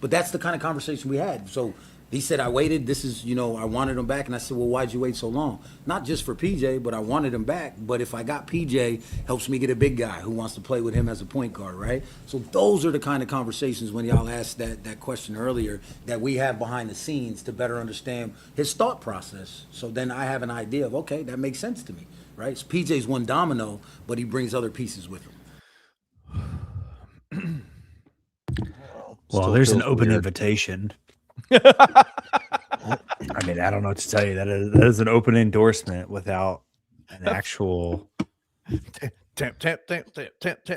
But that's the kind of conversation we had. So he said, I waited. This is, you know, I wanted him back. And I said, well, why'd you wait so long? Not just for PJ, but I wanted him back. But if I got PJ, helps me get a big guy who wants to play with him as a point guard, right? So those are the kind of conversations, when y'all asked that question earlier, that we have behind the scenes to better understand his thought process. So then I have an idea of, okay, that makes sense to me. Right? So PJ's one domino, but he brings other pieces with him. Well, there's an open invitation. I mean, I don't know what to tell you. That is an open endorsement without an actual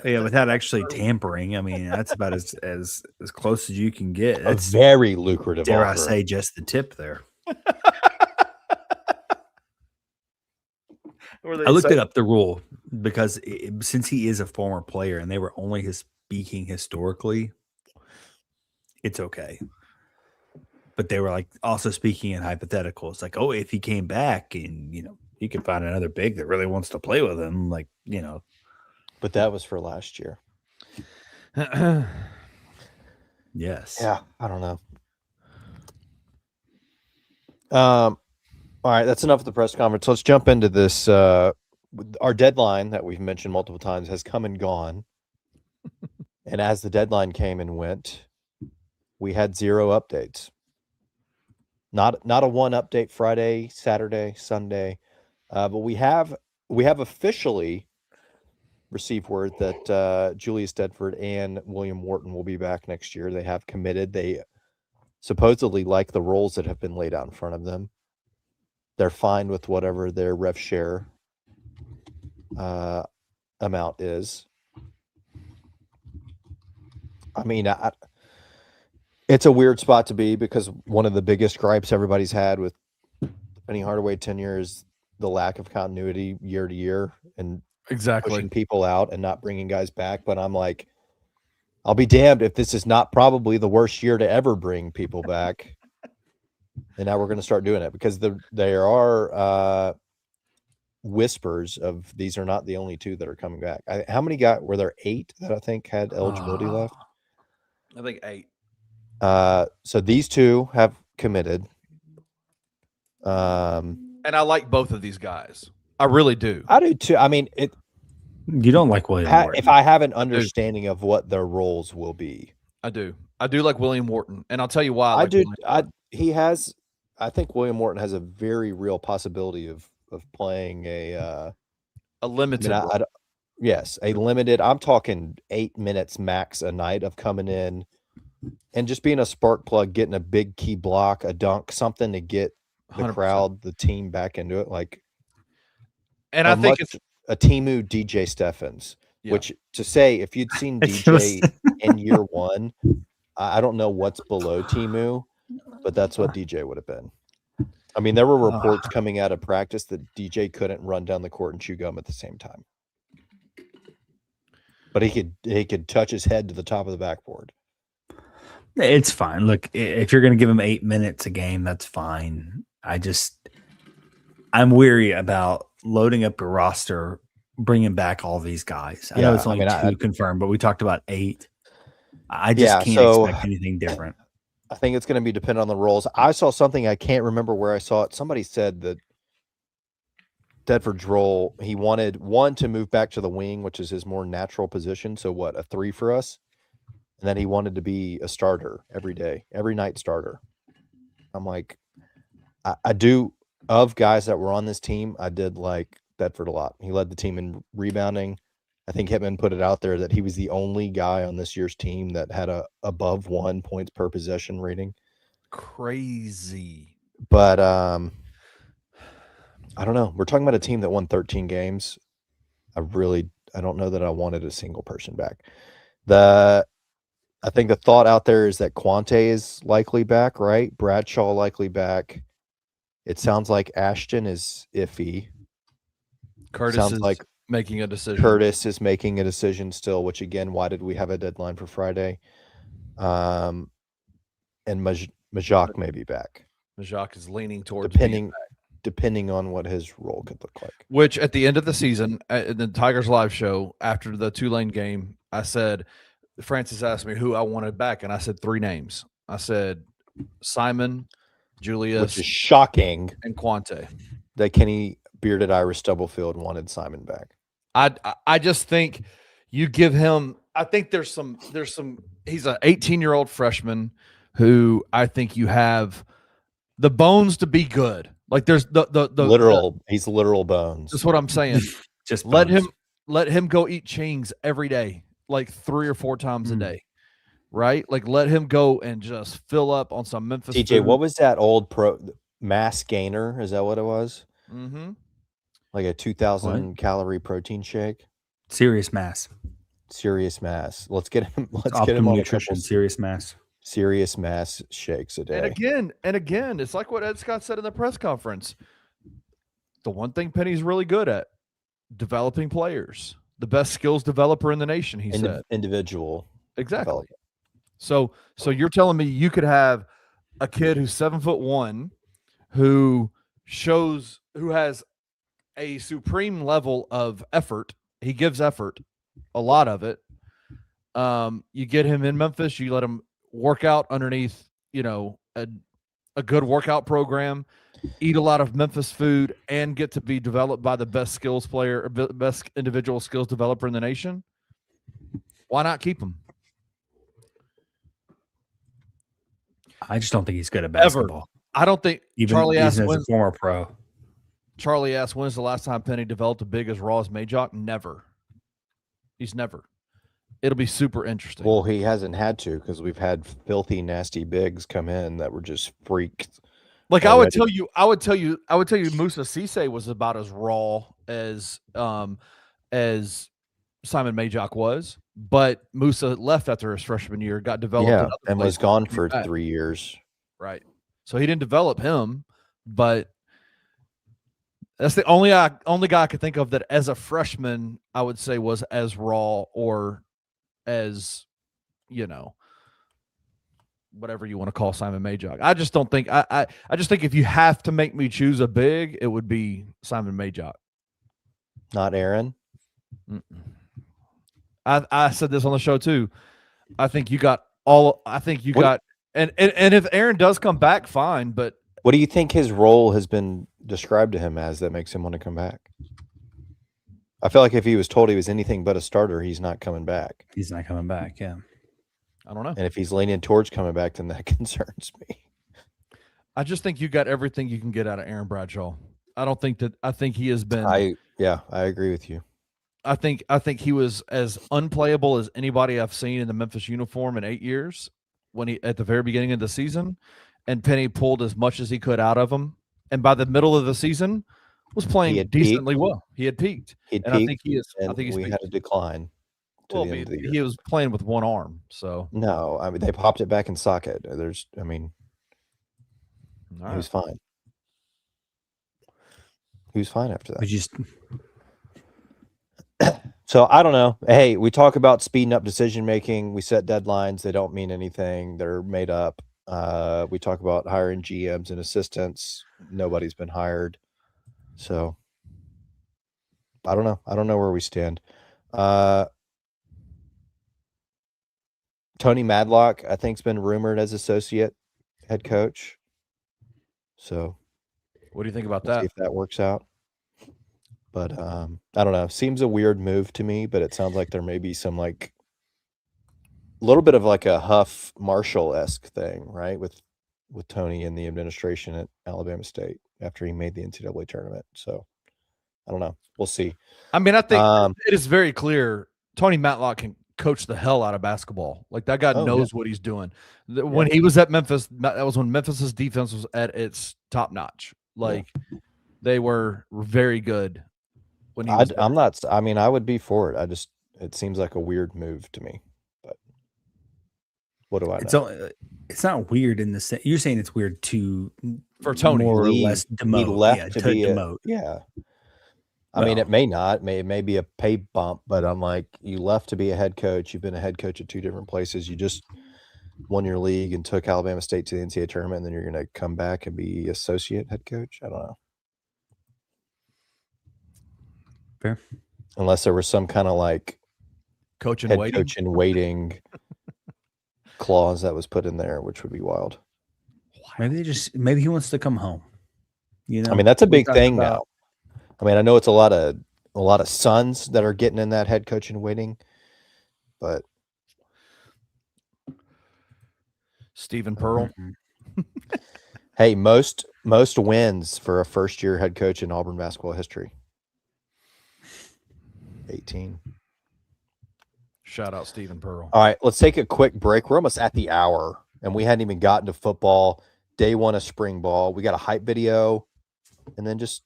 Yeah, without actually tampering. I mean, that's about as close as you can get. A That's, very lucrative dare I offer. say, just the tip there. I looked it up, the rule, because since he is a former player and they were only speaking historically, it's okay. But they were like also speaking in hypotheticals, like, oh, if he came back and he could find another big that really wants to play with him, like But that was for last year. Yes. Yeah, I don't know. All right, that's enough of the press conference. Let's jump into this. Our deadline that we've mentioned multiple times has come and gone. And as the deadline came and went, we had 0 updates. Not a one update Friday, Saturday, Sunday, but we have officially received word that Julius Dedford and William Wharton will be back next year. They have committed. They supposedly like the roles that have been laid out in front of them. They're fine with whatever their rev share amount is. I mean, it's a weird spot to be because one of the biggest gripes everybody's had with the Penny Hardaway tenure is the lack of continuity year to year and pushing people out and not bringing guys back. But I'm like, I'll be damned if this is not probably the worst year to ever bring people back. And now we're going to start doing it because there are whispers of these are not the only 2 that are coming back. How many were there 8 that I think had eligibility left? I think 8. So these 2 have committed. And I like both of these guys. I really do. I do too. I mean, you don't like William Wharton. If I have an understanding of what their roles will be. I do. I do like William Wharton, and I'll tell you why. I do. I think William Wharton has a very real possibility of playing a limited. Yes, a limited. I'm talking 8 minutes max a night of coming in and just being a spark plug, getting a big key block, a dunk, something to get the 100%. crowd, the team back into it. And I think it's a Timu DJ Steffens, which to say, if you'd seen DJ in year 1, I don't know what's below Timu, but that's what DJ would have been. I mean, there were reports coming out of practice that DJ couldn't run down the court and chew gum at the same time. But he could touch his head to the top of the backboard. It's fine. Look, if you're going to give him 8 minutes a game, that's fine. I'm weary about loading up your roster, bringing back all these guys. I know it's only 2 confirmed, but we talked about 8. I just can't expect anything different. I think it's going to be dependent on the roles. I saw something, I can't remember where I saw it. Somebody said that Dedford's role, he wanted 1 to move back to the wing, which is his more natural position. So what, a 3 for us? And then he wanted to be a starter every day, every night starter. I'm like, I do, of guys that were on this team, I did like Dedford a lot. He led the team in rebounding. I think Hitman put it out there that he was the only guy on this year's team that had a above 1 points per possession rating. Crazy. But I don't know. We're talking about a team that won 13 games. I don't know that I wanted a single person back. I think the thought out there is that Quante is likely back, right? Bradshaw likely back. It sounds like Ashton is iffy. Curtis is making a decision. Curtis is making a decision still, which again, why did we have a deadline for Friday? And Majak may be back. Majak is leaning towards depending on what his role could look like. Which at the end of the season, in the Tigers live show, after the Tulane game, I said, Francis asked me who I wanted back, and I said 3 names. I said Simon, Julius, which is shocking, and Quante. That Kenny Bearded Irish Stubblefield wanted Simon back. I just think you give him. I think there's some. He's an 18-year-old freshman who I think you have the bones to be good. Like there's the literal. He's literal bones. That's what I'm saying. Just let him go eat chings every day, like 3 or 4 times a day, right? Like let him go and just fill up on some Memphis. DJ, food. what was that old pro mass gainer? Is that what it was? Mm-hmm. Like a 2,000 calorie protein shake. Serious mass. Serious mass. Let's get him. Let's get Optimum him on nutrition. Serious mass. Serious mass shakes a day. And again, it's like what Ed Scott said in the press conference. The one thing Penny's really good at, developing players. The best skills developer in the nation, he said. Individual. Exactly. Development. So you're telling me you could have a kid who's 7'1", who has a supreme level of effort. He gives effort, a lot of it. You get him in Memphis, you let him work out underneath, a good workout program, eat a lot of Memphis food, and get to be developed by the best skills player, or best individual skills developer in the nation. Why not keep him? I just don't think he's good at basketball. I don't think Charlie asked as a former pro. Charlie asked, when's the last time Penny developed a big as raw as Majock? Never. He's never. It'll be super interesting. Well, he hasn't had to because we've had filthy, nasty bigs come in that were just freaked. Like already. I would tell you, Musa Cisse was about as raw as Simon Majock was, but Musa left after his freshman year, got developed, and was gone for 3 years. Right. So he didn't develop him, but that's the only guy I could think of that as a freshman I would say was as raw or as, whatever you want to call Simon Majock. I just don't think I just think if you have to make me choose a big, it would be Simon Majock. Not Aaron. I said this on the show too. I think you got and if Aaron does come back, fine, but what do you think his role has been described to him as that makes him want to come back? I feel like if he was told he was anything but a starter, he's not coming back. He's not coming back, yeah. I don't know. And if he's leaning towards coming back, then that concerns me. I just think you got everything you can get out of Aaron Bradshaw. I think he has been. I agree with you. I think he was as unplayable as anybody I've seen in the Memphis uniform in 8 years at the very beginning of the season, and Penny pulled as much as he could out of him. And by the middle of the season, was playing decently well. He had peaked. I think he is. I think we had a decline. Well, he was playing with one arm, so no. I mean, they popped it back in socket. He was fine. He was fine after that. So I don't know. Hey, we talk about speeding up decision making. We set deadlines. They don't mean anything. They're made up. We talk about hiring GMs and assistants. Nobody's been hired. So I don't know. I don't know where we stand. Tony Madlock, I think, has been rumored as associate head coach. So what do you think about that? See if that works out. But I don't know. Seems a weird move to me, but it sounds like there may be some a little bit of like a Huff Marshall-esque thing, right? With Tony and the administration at Alabama State after he made the NCAA tournament. So I don't know. We'll see. I mean, I think it is very clear Tony Matlock can coach the hell out of basketball. Like that guy knows what he's doing. When he was at Memphis, that was when Memphis's defense was at its top notch. They were very good. When he was I'm not. I mean, I would be for it. It seems like a weird move to me. But what do I know? It's not weird in the sense you're saying it's weird for Tony more or less demote. He left to demote. I mean, it may be a pay bump, but I'm like, you left to be a head coach. You've been a head coach at 2 different places. You just won your league and took Alabama State to the NCAA tournament, and then you're going to come back and be associate head coach. I don't know. Fair. Unless there was some kind of coach in waiting clause that was put in there, which would be wild. Maybe he wants to come home. I mean, that's a big thing now. I mean, I know it's a lot of sons that are getting in that head coach in waiting, but Stephen Pearl. Hey, most wins for a first-year head coach in Auburn basketball history. 18. Shout out Stephen Pearl. All right, let's take a quick break. We're almost at the hour, and we hadn't even gotten to football. Day 1 of spring ball. We got a hype video, and then just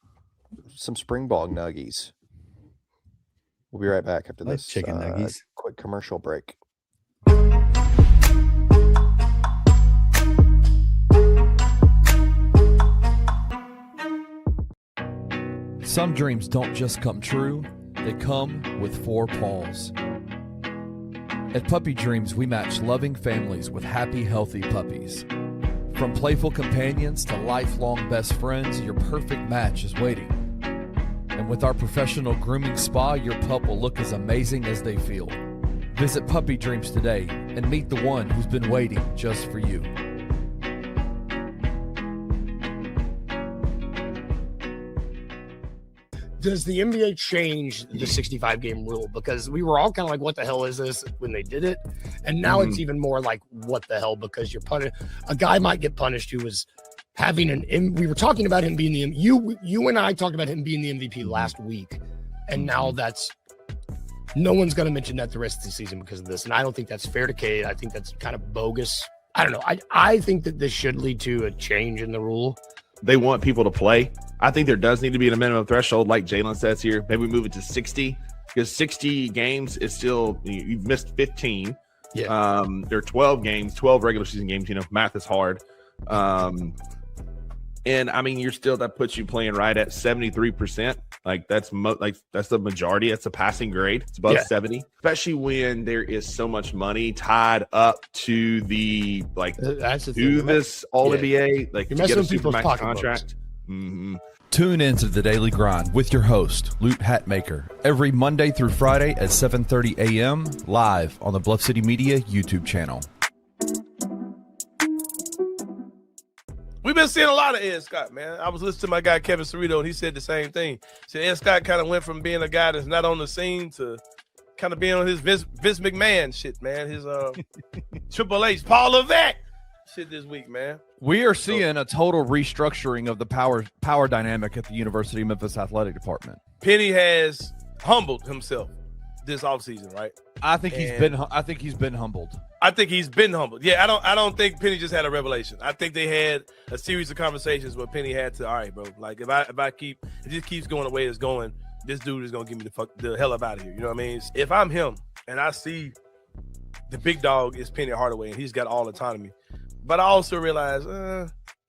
some spring ball nuggies. We'll be right back after Like this chicken nuggies. quick commercial break. Some dreams don't just come true, they come with 4 paws. At Puppy Dreams, we match loving families with happy, healthy puppies. From playful companions to lifelong best friends, your perfect match is waiting. And with our professional grooming spa, your pup will look as amazing as they feel. Visit Puppy Dreams today and meet the one who's been waiting just for you. Does the NBA change the 65 game rule? Because we were all kind of like, what the hell is this when they did it? And now it's even more like, what the hell? Because you're punished. A guy might get punished who was having we were talking about him being you and I talked about him being the MVP last week. And now no one's going to mention that the rest of the season because of this. And I don't think that's fair to Cade. I think that's kind of bogus. I don't know. I think that this should lead to a change in the rule. They want people to play. I think there does need to be a minimum threshold, like Jalen says here. Maybe we move it to 60 because 60 games is still, you've missed 15. Yeah. There are 12 games, 12 regular season games. Math is hard. And I mean, that puts you playing right at 73%. Like that's that's the majority. That's a passing grade. It's above 70, especially when there is so much money tied up to the this All NBA. Like you're to get a people's Supermax contract. Mm-hmm. Tune in to The Daily Grind with your host, Loot Hatmaker, every Monday through Friday at 7:30 a.m. live on the Bluff City Media YouTube channel. We've been seeing a lot of Ed Scott, man. I was listening to my guy Kevin Cerrito, and he said the same thing. So Ed Scott kind of went from being a guy that's not on the scene to kind of being on his Vince McMahon shit, man. His Triple H, Paul Levesque shit this week, man. We are seeing a total restructuring of the power dynamic at the University of Memphis Athletic Department. Penny has humbled himself this offseason, right? I think he's been humbled. I think he's been humbled. Yeah, I don't think Penny just had a revelation. I think they had a series of conversations where Penny had to, all right, bro, like if it just keeps going the way it's going, this dude is gonna get me the hell up out of here. You know what I mean? If I'm him and I see the big dog is Penny Hardaway and he's got all autonomy, but I also realize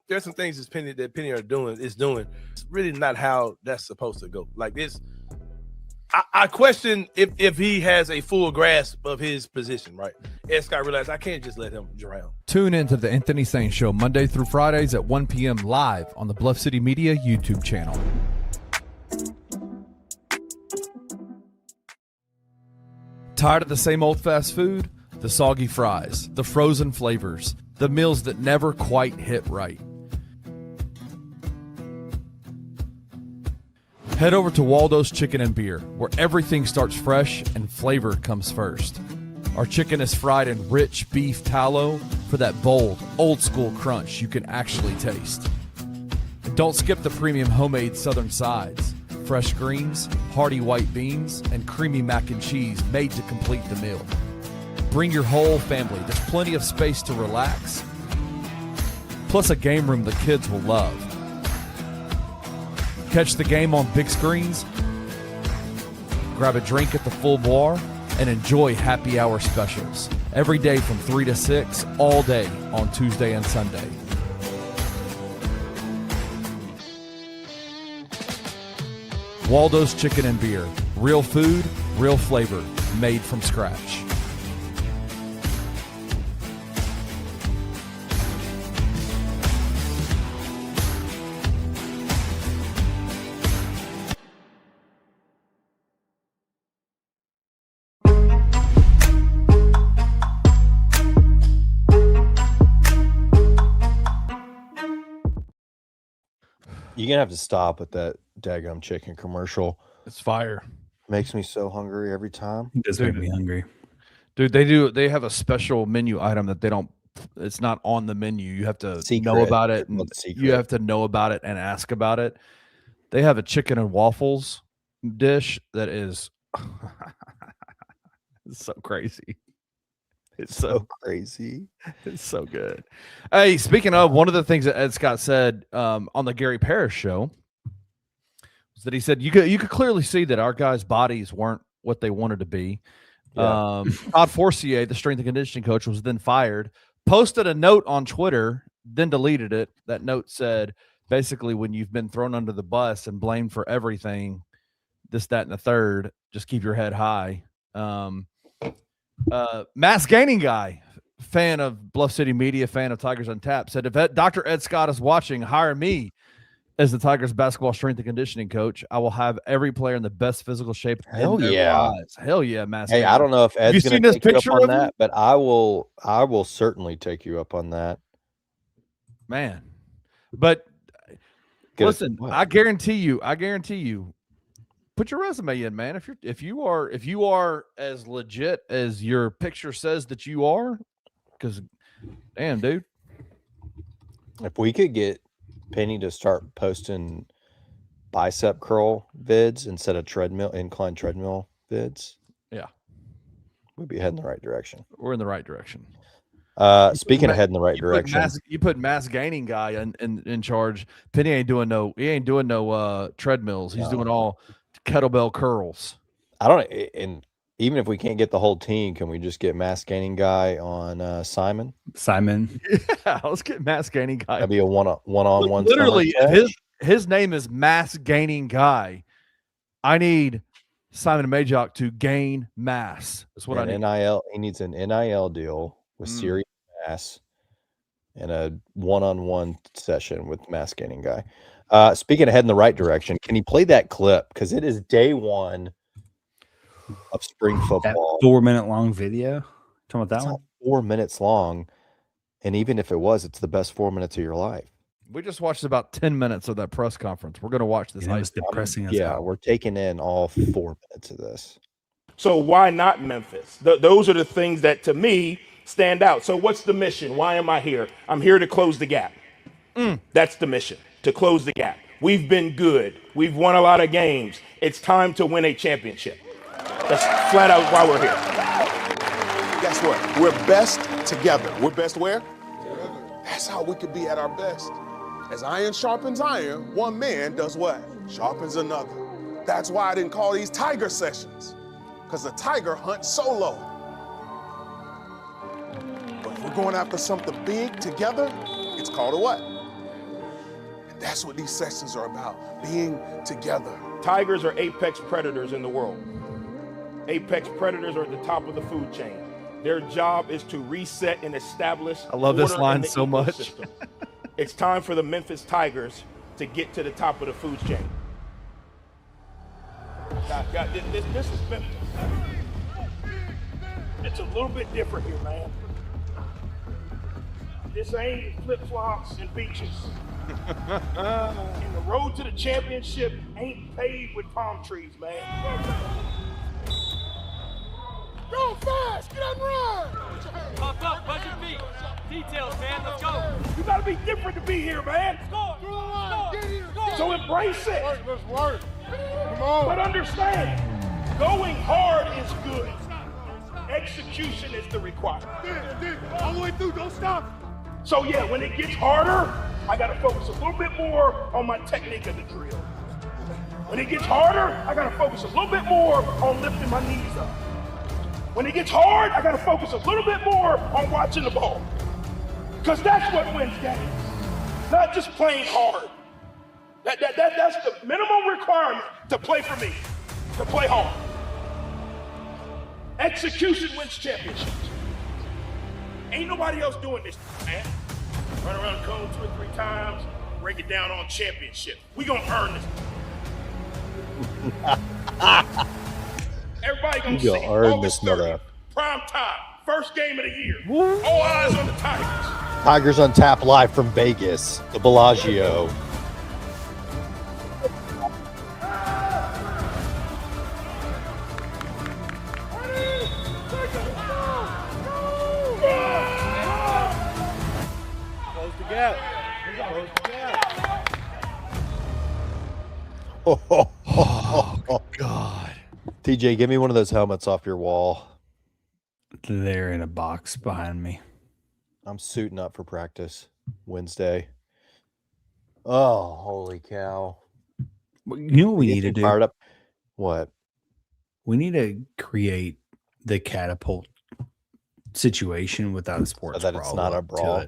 there's some things that Penny is doing. It's really not how that's supposed to go. Like this. I question if he has a full grasp of his position, right? Ed Scott realized I can't just let him drown. Tune in to the Anthony Sain Show Monday through Fridays at 1 p.m. live on the Bluff City Media YouTube channel. Tired of the same old fast food? The soggy fries, the frozen flavors, the meals that never quite hit right. Head over to Waldo's Chicken and Beer, where everything starts fresh and flavor comes first. Our chicken is fried in rich beef tallow for that bold, old-school crunch you can actually taste. And don't skip the premium homemade southern sides, fresh greens, hearty white beans, and creamy mac and cheese made to complete the meal. Bring your whole family. There's plenty of space to relax, plus a game room the kids will love. Catch the game on big screens, grab a drink at the full bar, and enjoy happy hour specials. Every day from 3 to 6, all day on Tuesday and Sunday. Waldo's Chicken and Beer. Real food, real flavor, made from scratch. You're going to have to stop with that daggum chicken commercial. It's fire. Makes me so hungry every time. It does make me hungry. Dude, they have a special menu item that they don't, it's not on the menu. You have to know about it. And you have to know about it and ask about it. They have a chicken and waffles dish that is it's so crazy. It's so crazy. It's so good. Hey, speaking of, one of the things that Ed Scott said on the Gary Parrish show was that he said you could clearly see that our guys' bodies weren't what they wanted to be. Yeah. Todd Forcier, the strength and conditioning coach, was then fired, posted a note on Twitter, then deleted it. That note said, basically, when you've been thrown under the bus and blamed for everything, this, that, and the third, just keep your head high. Mass Gaining Guy, fan of Bluff City Media, fan of Tigers Untapped, said, if Dr. Ed Scott is watching, hire me as the Tigers basketball strength and conditioning coach. I will have every player in the best physical shape. Hell yeah. Hell yeah, Mass. Hey, I don't know if Ed's going to take you up on of that, but I will certainly take you up on that. Man. But listen, I guarantee you, put your resume in, man. If you are as legit as your picture says that you are, because damn, dude. If we could get Penny to start posting bicep curl vids instead of incline treadmill vids, yeah, we'd be heading the right direction. We're in the right direction. Speaking of heading the right direction, you put Mass Gaining Guy in charge. Penny ain't doing no treadmills. He's doing all kettlebell curls. And even if we can't get the whole team, can we just get Mass Gaining Guy on Simon? Yeah, let's get Mass Gaining Guy. That'd be a one-on-one. Literally, his name is Mass Gaining Guy. I need Simon Majok to gain mass. That's what I need. NIL. He needs an NIL deal with Serious Mass and a one-on-one session with Mass Gaining Guy. Speaking of heading the right direction, can you play that clip? Because it is day one of spring football. That 4-minute long video. Talking about that one? 4 minutes long. And even if it was, it's the best 4 minutes of your life. We just watched about 10 minutes of that press conference. We're going to watch this. It was depressing. We're taking in all 4 minutes of this. So why not Memphis? Those are the things that, to me, stand out. So what's the mission? Why am I here? I'm here to close the gap. That's the mission, to close the gap. We've been good. We've won a lot of games. It's time to win a championship. That's flat out why we're here. Guess what? We're best together. We're best where? That's how we could be at our best. As iron sharpens iron, one man does what? Sharpens another. That's why I didn't call these tiger sessions, because the tiger hunts solo. But if we're going after something big together, it's called a what? And that's what these sessions are about, being together. Tigers are apex predators in the world. Apex predators are at the top of the food chain. Their job is to reset and establish. I love this line so much. It's time for the Memphis Tigers to get to the top of the food chain. This is Memphis. It's a little bit different here, man. This ain't flip-flops and beaches. And the road to the championship ain't paved with palm trees, man. Go fast! Get on run! Pop up, buzz your feet. Details, man. Let's go. You gotta be different to be here, man. Score! Get here! So embrace it. Let's work. Come on. But understand, going hard is good. Execution is the requirement. All the way through, don't stop. So yeah, when it gets harder, I gotta focus a little bit more on my technique of the drill. When it gets harder, I gotta focus a little bit more on lifting my knees up. When it gets hard, I gotta focus a little bit more on watching the ball. Because that's what wins games. Not just playing hard. That's the minimum requirement to play for me, to play hard. Execution wins championships. Ain't nobody else doing this, man. Run around the cone 2 or 3 times, break it down on championship. We gonna earn this. Everybody gonna see August 30th, prime time, first game of the year. All eyes on the Tigers. Tigers Untapped live from Vegas, the Bellagio. Close the gap. Close the gap. Oh, God. TJ, give me one of those helmets off your wall. They're in a box behind me. I'm suiting up for practice Wednesday. Oh, holy cow. You know what we It need gets to me do? fired up. What? We need to create the catapult situation without a sports that it's not a brawl.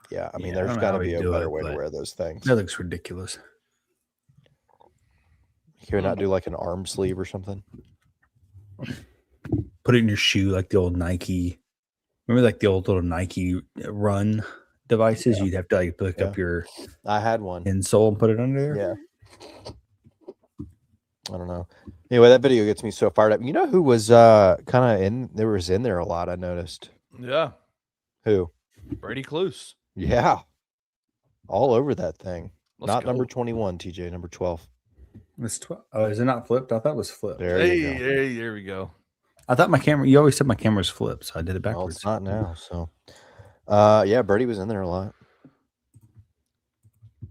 Yeah, I mean, there's got to be a better way to wear those things. That looks ridiculous. Can we not do like an arm sleeve or something? Put it in your shoe like the old Nike. Remember like the old little Nike run devices? Yeah. You'd have to like pick up your I had one insole and put it under there. Yeah. I don't know. Anyway, that video gets me so fired up. You know who was kind of in there a lot, I noticed. Yeah. Who? Brady Cluse. Yeah. All over that thing. Let's Not go. number 21, TJ, number 12. It's 12. Oh, is it not flipped? I thought it was flipped. There you go. Hey, there we go. I thought my camera, you always said my camera's flipped, so I did it Well, backwards. it's not now, so. Yeah, Brady was in there a lot.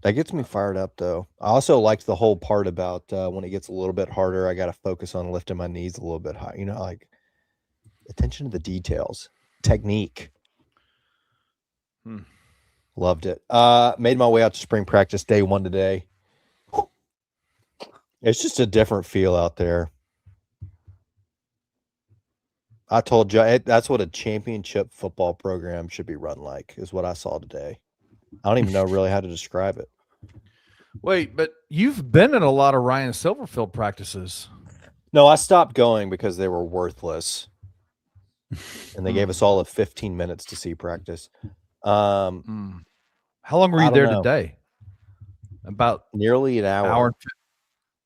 That gets me fired up, though. I also liked the whole part about when it gets a little bit harder, I got to focus on lifting my knees a little bit high. You know, like attention to the details, technique. Loved it. Made my way out to spring practice day 1 today. It's just a different feel out there. I told you that's what a championship football program should be run like, is what I saw today. I don't even know really how to describe it. Wait, but you've been in a lot of Ryan Silverfield practices. No, I stopped going because they were worthless. And they gave us all 15 minutes to see practice. How long were you there today? About nearly an hour.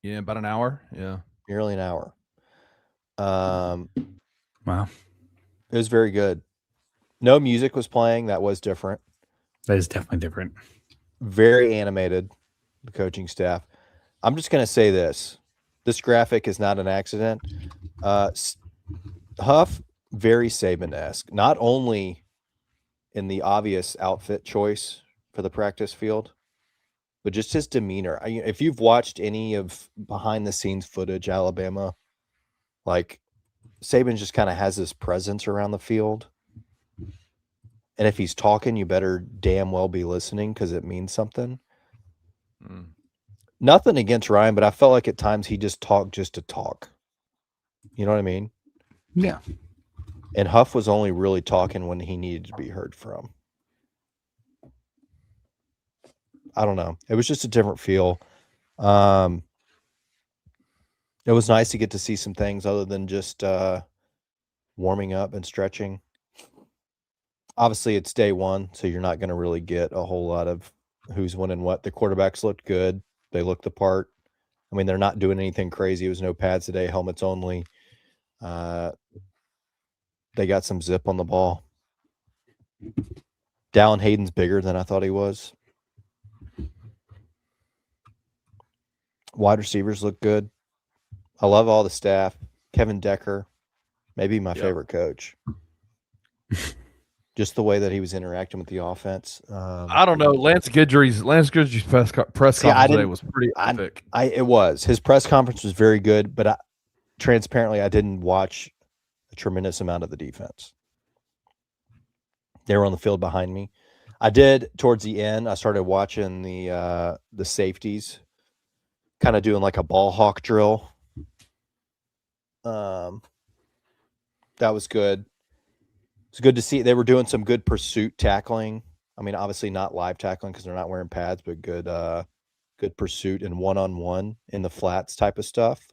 Yeah, about an hour. Yeah. Nearly an hour. Wow. It was very good. No music was playing. That was different. That is definitely different. Very animated, the coaching staff. I'm just going to say this. This graphic is not an accident. Huff, very Saban-esque. Not only in the obvious outfit choice for the practice field, but just his demeanor. If you've watched any of behind-the-scenes footage, Alabama, like Saban just kind of has this presence around the field. And if he's talking, you better damn well be listening because it means something. Nothing against Ryan, but I felt like at times he just talked just to talk. You know what I mean? Yeah. And Huff was only really talking when he needed to be heard from. I don't know. It was just a different feel. It was nice to get to see some things other than just warming up and stretching. Obviously, it's day 1, so you're not going to really get a whole lot of who's winning what. The quarterbacks looked good. They looked the part. I mean, they're not doing anything crazy. It was no pads today, helmets only. They got some zip on the ball. Dallin Hayden's bigger than I thought he was. Wide receivers look good. I love all the staff. Kevin Decker, maybe my favorite coach. Just the way that he was interacting with the offense. I don't know. Lance Guidry's press conference today was pretty epic. It was. His press conference was very good, but transparently, I didn't watch a tremendous amount of the defense. They were on the field behind me. I did towards the end. I started watching the safeties, kind of doing like a ball hawk drill. That was good. It's good to see they were doing some good pursuit tackling. I mean, obviously not live tackling because they're not wearing pads, but good pursuit and one-on-one in the flats type of stuff,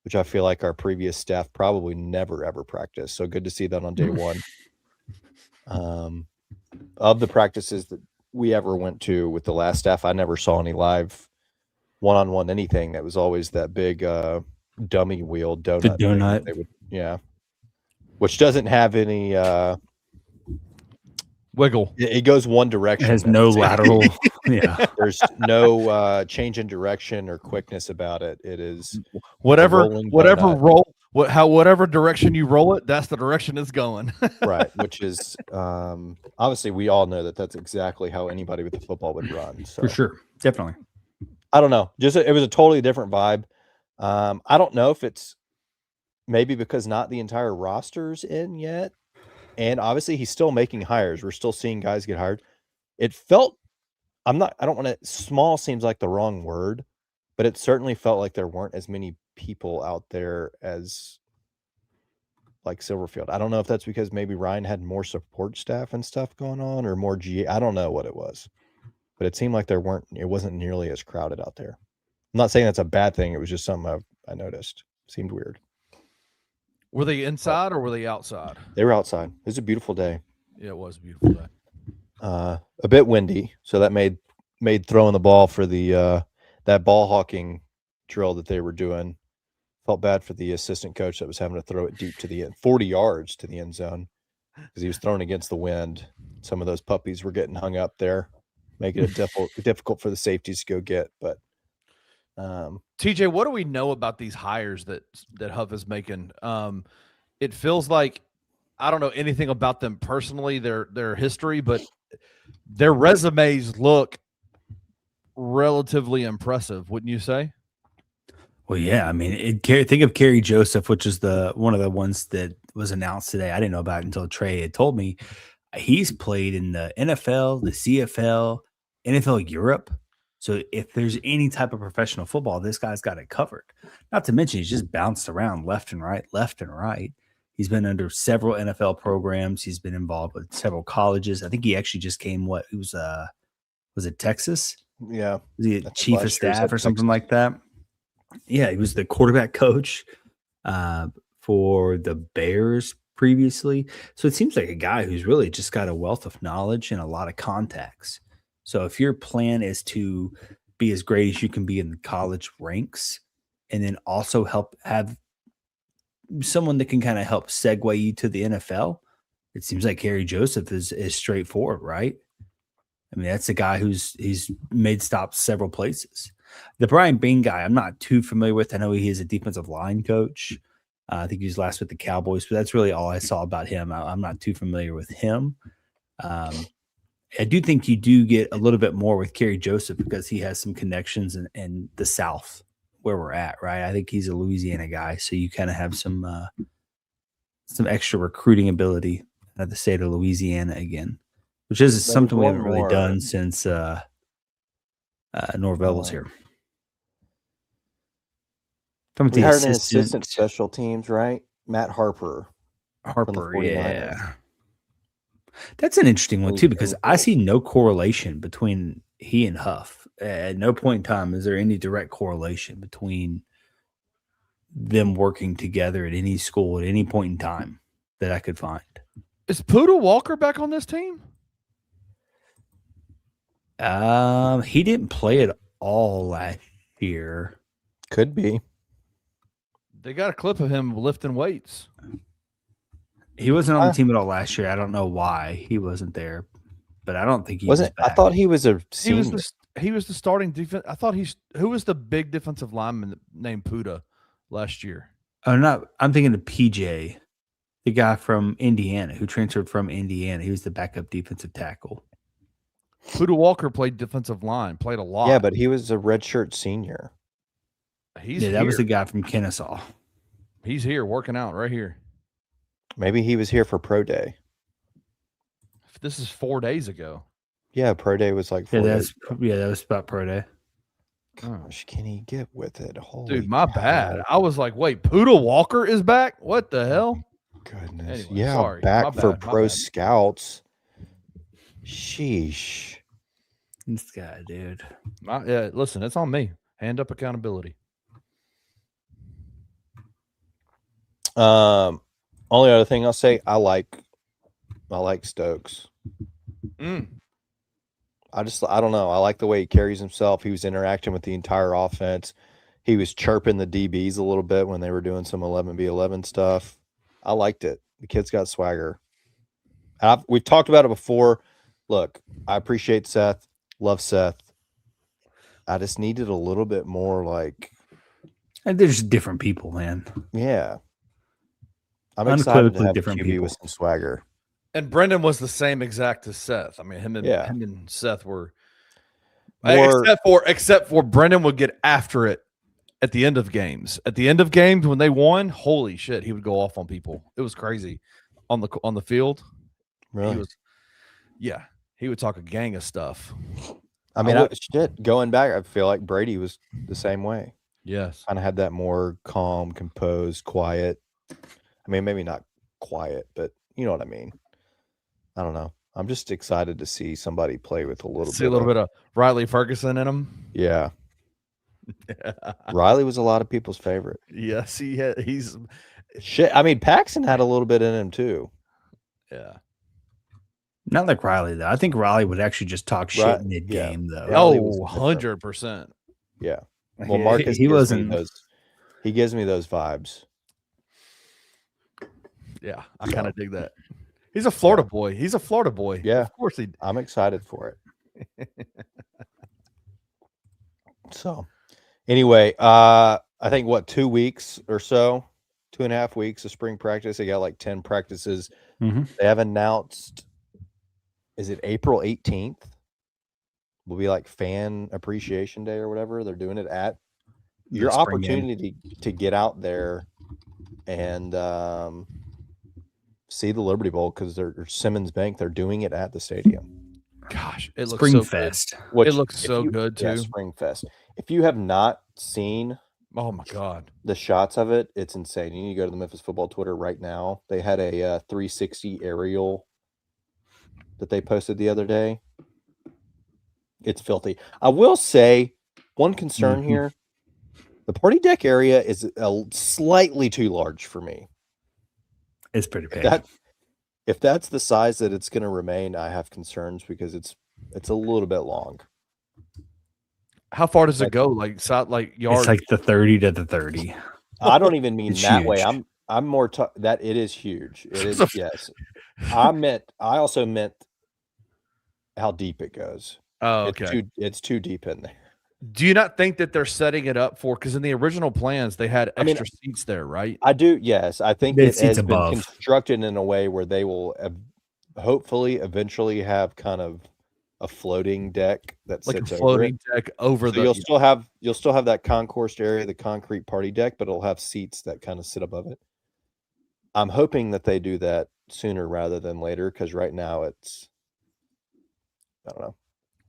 which I feel like our previous staff probably never ever practiced. So good to see that on day 1. Of the practices that we ever went to with the last staff, I never saw any live one-on-one anything. That was always that big dummy wheel donut. The donut. They would, yeah. Which doesn't have any wiggle. It goes one direction. It has no lateral. Yeah. There's no change in direction or quickness about it. It is whatever direction you roll it, that's the direction it's going. Right. Which is obviously we all know that that's exactly how anybody with the football would run. So. For sure. Definitely. I don't know. It was a totally different vibe. I don't know if it's maybe because not the entire roster's in yet. And obviously he's still making hires. We're still seeing guys get hired. It felt, small seems like the wrong word, but it certainly felt like there weren't as many people out there as like Silverfield. I don't know if that's because maybe Ryan had more support staff and stuff going on, or more GA. I don't know what it was, but it seemed like it wasn't nearly as crowded out there. I'm not saying that's a bad thing. It was just something I noticed. Seemed weird. Were they inside or were they outside? They were outside. It was a beautiful day. Yeah, it was a beautiful day. A bit windy, so that made throwing the ball for the that ball hawking drill that they were doing. Felt bad for the assistant coach that was having to throw it deep to the end, 40 yards to the end zone, because he was thrown against the wind. Some of those puppies were getting hung up there, making it difficult for the safeties to go get. But TJ, what do we know about these hires that Huff is making? It feels like I don't know anything about them personally, their history, but their resumes look relatively impressive, wouldn't you say? Well, yeah. I mean, think of Kerry Joseph, which is one of the ones that was announced today. I didn't know about it until Trey had told me. He's played in the NFL, the CFL, NFL Europe. So if there's any type of professional football, this guy's got it covered. Not to mention he's just bounced around left and right. He's been under several NFL programs. He's been involved with several colleges. I think he actually just came. Was it Texas? Yeah, was he a chief of staff or something like that? Yeah, he was the quarterback coach for the Bears previously. So it seems like a guy who's really just got a wealth of knowledge and a lot of contacts. So if your plan is to be as great as you can be in the college ranks, and then also have someone that can kind of help segue you to the NFL, it seems like Kerry Joseph is straightforward, right? I mean, that's a guy he's made stops several places. The Brian Bean guy, I'm not too familiar with. I know he is a defensive line coach. I think he was last with the Cowboys, but that's really all I saw about him. I'm not too familiar with him. I do think you do get a little bit more with Kerry Joseph because he has some connections in the South where we're at, right? I think he's a Louisiana guy, so you kind of have some extra recruiting ability out of the state of Louisiana again, which is something we haven't really done since Norvell was here. We hired an assistant special teams, right? Matt Harper, yeah. That's an interesting one too, because I see no correlation between he and Huff. At no point in time is there any direct correlation between them working together at any school at any point in time that I could find. Is Poodle Walker back on this team? He didn't play at all last year. Could be. They got a clip of him lifting weights. He wasn't on the team at all last year. I don't know why he wasn't there, but I don't think he wasn't. I thought he was a senior. He was the starting defense. I thought who was the big defensive lineman named Puda last year? Oh, no, I'm thinking of PJ, the guy from Indiana who transferred from Indiana. He was the backup defensive tackle. Puda Walker played defensive line, played a lot. Yeah, but he was a redshirt senior. That was the guy from Kennesaw. He's here working out right here. Maybe he was here for Pro Day. This is 4 days ago. Yeah, Pro Day was like 4 days ago. Yeah, that was about Pro Day. Gosh, can he get with it? Holy dude, my bad. I was like, wait, Poodle Walker is back? What the hell? Goodness. Anyway, yeah, sorry. Back for pro scouts. Sheesh. This guy, dude. Yeah, listen, it's on me. Hand up accountability. Only other thing I'll say, I like Stokes. I don't know. I like the way he carries himself. He was interacting with the entire offense. He was chirping the DBs a little bit when they were doing some 11v11 stuff. I liked it. The kid's got swagger. We've talked about it before. Look, I appreciate Seth. Love Seth. I just needed a little bit more like. And they're just different people, man. Yeah. I'm excited to have a QB with some swagger. And Brendan was the same exact as Seth. I mean, him and Seth were except for Brendan would get after it at the end of games. At the end of games when they won, holy shit, he would go off on people. It was crazy on the field. Really? He would talk a gang of stuff. I mean, going back, I feel like Brady was the same way. Yes. Kind of had that more calm, composed, quiet. I mean, maybe not quiet, but you know what I mean. I don't know. I'm just excited to see somebody play with a little bit of Riley Ferguson in him. Yeah. Riley was a lot of people's favorite. Yes, he's shit. I mean, Paxton had a little bit in him too. Yeah. Not like Riley though. I think Riley would actually just talk shit mid game though. Oh, 100%. Yeah. Well, Marcus he wasn't. He gives me those vibes. Yeah, I kind of dig that. He's a Florida boy. He's a Florida boy. Yeah, of course he. I'm excited for it. So, anyway, I think 2 weeks or so, 2.5 weeks of spring practice. They got like 10 practices. Mm-hmm. They have announced. Is it April 18th? Will be like Fan Appreciation Day or whatever. They're doing it at your opportunity to get out there and see the Liberty Bowl because they're Simmons Bank. They're doing it at the stadium. Gosh, it looks Spring so Fest. Good. It looks so good too. Yeah, Spring Fest. If you have not seen, oh my God, the shots of it, it's insane. You need to go to the Memphis Football Twitter right now. They had a 360 aerial that they posted the other day. It's filthy. I will say one concern here. The party deck area is slightly too large for me. It's pretty big. If that's the size that it's going to remain, I have concerns because it's a little bit long. How far does it go? Like yard? It's like the 30 to the 30. I don't even mean It's that huge. way. I'm more that it is huge. It is yes. I also meant how deep it goes. Oh, okay. It's too deep in there. Do you not think that they're setting it up for? Because in the original plans, they had extra seats there, right? I do. Yes, I think it has above. been constructed in a way where they will hopefully eventually have kind of a floating deck that Like sits a floating deck over so you'll still have that concourse area, the concrete party deck, but it'll have seats that kind of sit above it. I'm hoping that they do that sooner rather than later because right now it's I don't know.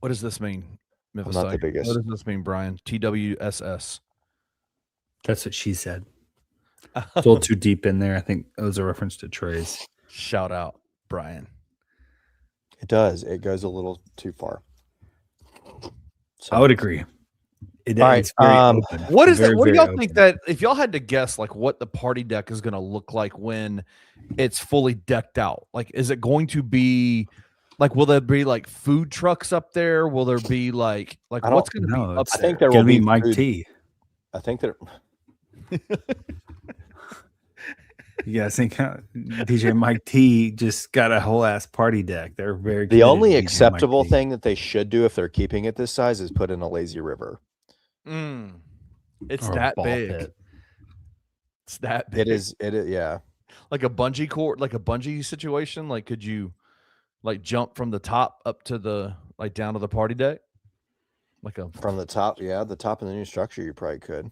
What does this mean? I'm not the biggest. What does this mean, Brian? TWSS. That's what she said. It's a little too deep in there. I think it was a reference to Trey's. Shout out, Brian. It does. It goes a little too far. So, I would agree. All right. It's very open. What is that? What do y'all open. think that if y'all had to guess, like what the party deck is going to look like when it's fully decked out? Like, is it going to be like? Will there be like food trucks up there? Will there be like what's going to be up I there? think there will be Mike food. T. I think there. Yeah, I think DJ Mike T just got a whole ass party deck. They're very. The only committed to DJ acceptable Mike T. thing that they should do if they're keeping it this size is put in a lazy river. It's Or a that ball big. pit. It's that big. It is. Yeah. Like a bungee cord, like a bungee situation. Like, could you like jump from the top up to the like down to the party deck? Like from the top. Yeah, the top of the new structure, you probably could.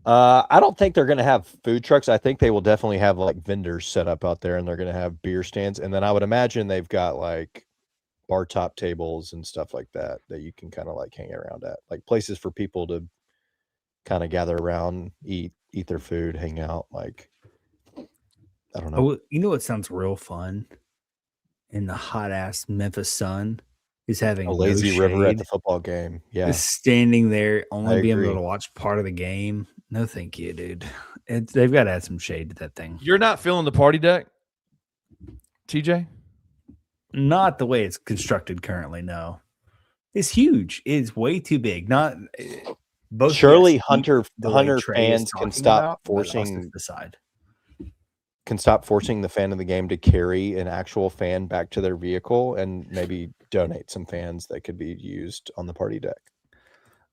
I don't think they're going to have food trucks. I think they will definitely have like vendors set up out there, and they're going to have beer stands. And then I would imagine they've got like bar top tables and stuff like that you can kind of like hang around at, like places for people to kind of gather around, eat their food, hang out. Like, I don't know. Oh, you know what sounds real fun? In the hot ass Memphis sun is having A lazy no river at shade. the football game. Yeah. Just standing there, only I being agree. able to watch part of the game. No, thank you, dude. They've got to add some shade to that thing. You're not feeling the party deck, TJ? Not the way it's constructed currently. No, it's huge. It's way too big. Not both. Surely yes, Hunter the way Trey is fans can talking stop about, but also forcing the side. can stop forcing the fan of the game to carry an actual fan back to their vehicle and maybe donate some fans that could be used on the party deck.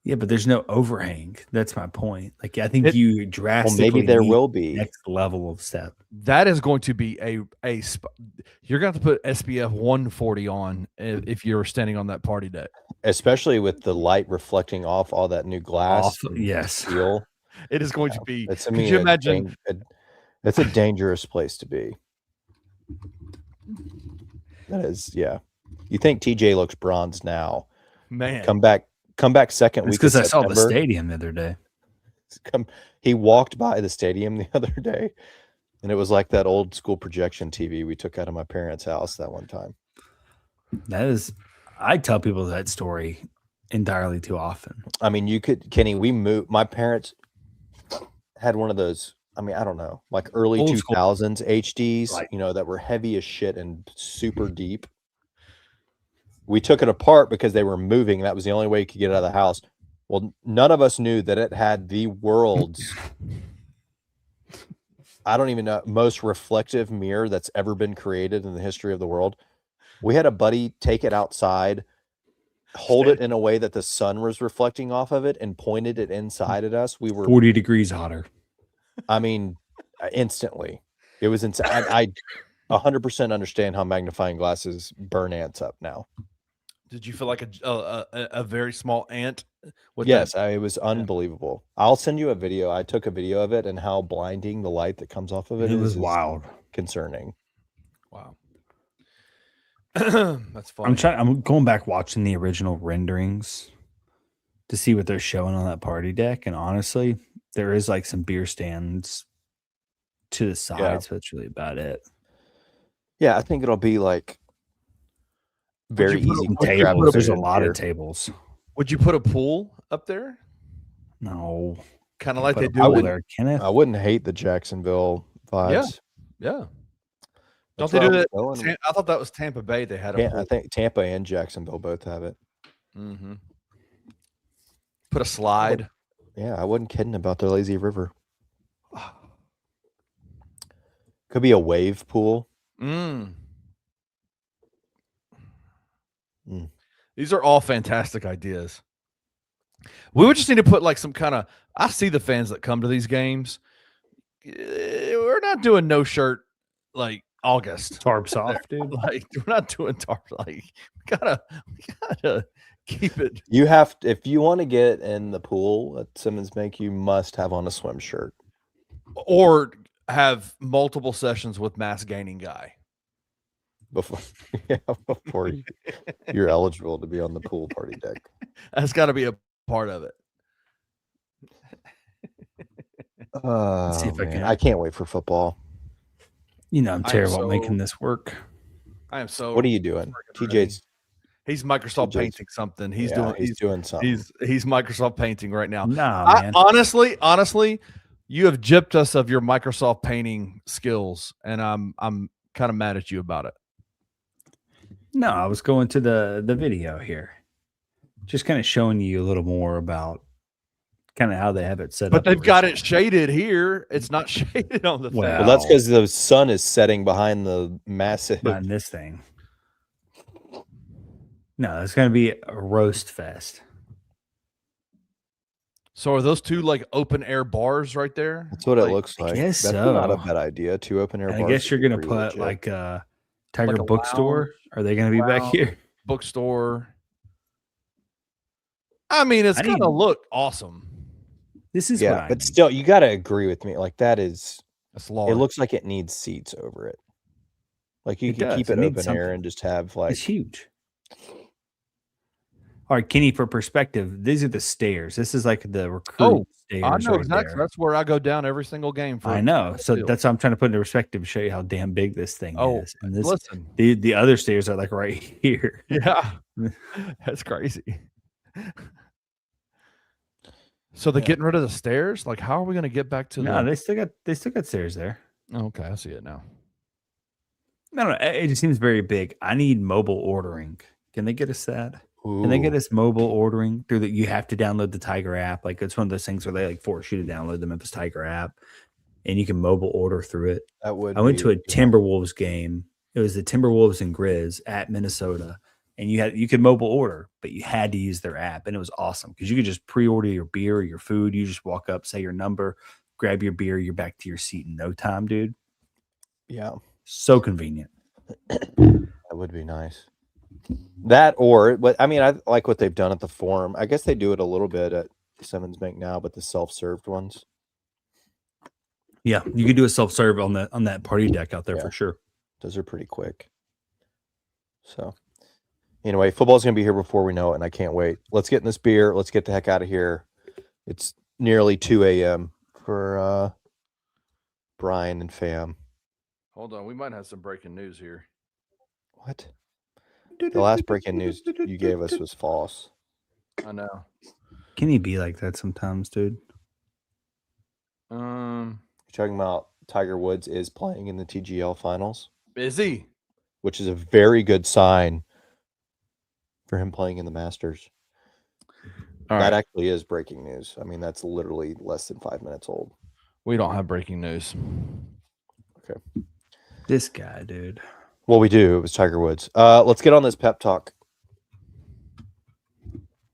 Yeah, but there's no overhang. That's my point. Like, I think you drastically. Well, maybe there need will be next level of step. That is going to be you're going to have to put SPF 140 on if you're standing on that party deck, especially with the light reflecting off all that new glass. Yes, steel. It is going to be. It's, could you imagine? It's a dangerous place to be. That is, yeah. You think TJ looks bronze now? Man, Come back second It's week. because of I saw the September. stadium the other day. He walked by the stadium the other day, and it was like that old school projection TV we took out of my parents' house that one time. I tell people that story entirely too often. I mean, you could, Kenny, we moved. My parents had one of those. I mean, I don't know, like early Old school. 2000s HDs, Like- that were heavy as shit and super deep. We took it apart because they were moving. That was the only way you could get it out of the house. Well, none of us knew that it had the world's, I don't even know, most reflective mirror that's ever been created in the history of the world. We had a buddy take it outside, hold it in a way that the sun was reflecting off of it, and pointed it inside at us. We were 40 degrees hotter. I mean, instantly. It was insane. I 100% understand how magnifying glasses burn ants up now. did you feel like a very small ant? Yes, it was unbelievable. I'll send you a video. I took a video of it, and how blinding the light that comes off of it was is wild. concerning. Wow. That's funny. I'm going back watching the original renderings to see what they're showing on that party deck, and honestly, there is like some beer stands to the sides, but that's really about it. Yeah, I think it'll be like very easy. to grab Tables. There's a food lot here. of tables. Would you put a pool up there? No, Kind of like Put they a do. pool in- there, Kenneth. I wouldn't hate the Jacksonville vibes. Yeah. That's Don't they where do I that? was going. I thought that was Tampa Bay. They had a pool. I think Tampa and Jacksonville both have it. Mm-hmm. Put a slide. Yeah, I wasn't kidding about the lazy river. Could be a wave pool. These are all fantastic ideas. We would just need to put like some kind of. I see the fans that come to these games. We're not doing no shirt like August. Tarps off, dude. Like we're not doing tarp. Like we gotta keep it. You have to, if you want to get in the pool at Simmons Bank, you must have on a swim shirt. Or have multiple sessions with mass gaining guy. Before you're eligible to be on the pool party deck. That's got to be a part of it. See if I can. I can't wait for football. I'm I am terrible at making so- this work. I am so. What are you doing? TJ's He's Microsoft TJ's painting something. He's doing something. He's Microsoft painting right now. Nah, man. Honestly, you have gypped us of your Microsoft painting skills, and I'm kind of mad at you about it. No, I was going to the video here. Just kind of showing you a little more about kind of how they have it set But up. they've got it shaded here. It's not shaded on the thing. Well, that's because the sun is setting behind the massive. behind this thing. No, it's going to be a roast fest. So are those two like open air bars right there? That's what it looks like. guess That's not a so. bad idea. 2 open air And bars. I guess you're going to pretty put legit. like a Tiger Like a bookstore. Are they going to be back lounge. here? Bookstore. I mean, it's going to look awesome. This is what I but need. still, you got to agree with me. Like that is, That's large. it looks like it needs seats over it. Like you It can keep does. it It needs open air something. and just have like It's huge. All right, Kenny, for perspective, these are the stairs. This is like the recruit stairs. I know right exactly. there. That's where I go down every single game. I know. So Field. that's how I'm trying to put into perspective to show you how damn big this thing Oh, is. And this, listen. the other stairs are like right here. Yeah, that's crazy. So they're getting rid of the stairs. Like, how are we going to get back to No, the? they still got stairs there. Okay, I see it now. No, it just seems very big. I need mobile ordering. Can they get us that? Can they get us mobile ordering through that? You have to download the Tiger app. Like it's one of those things where they like force you to download the Memphis Tiger app, and you can mobile order through it. that would. I went to a be- Timberwolves game. It was the Timberwolves and Grizz at Minnesota, and you could mobile order, but you had to use their app, and it was awesome because you could just pre-order your beer or your food. You just walk up, say your number, grab your beer, you're back to your seat in no time, dude. Yeah, So convenient. that would be nice. That or, but I mean, I like what they've done at the Forum. I guess they do it a little bit at Simmons Bank now, but the self-served ones. Yeah, you could do a self-serve on that party deck out there Yeah. for sure. Those are pretty quick. So, Anyway, football's going to be here before we know it, and I can't wait. Let's get in this beer. Let's get the heck out of here. It's nearly 2 a.m. for Brian and fam. Hold on, we might have some breaking news here. What? The last breaking news you gave us was false. I know. Can he be like that sometimes, dude? You're talking about Tiger Woods is playing in the TGL finals? Is he? Which is a very good sign for him playing in the Masters. That actually is breaking news. I mean, that's literally less than 5 minutes old. We don't have breaking news. Okay. This guy, dude. Well, we do. It was Tiger Woods. Let's get on this pep talk.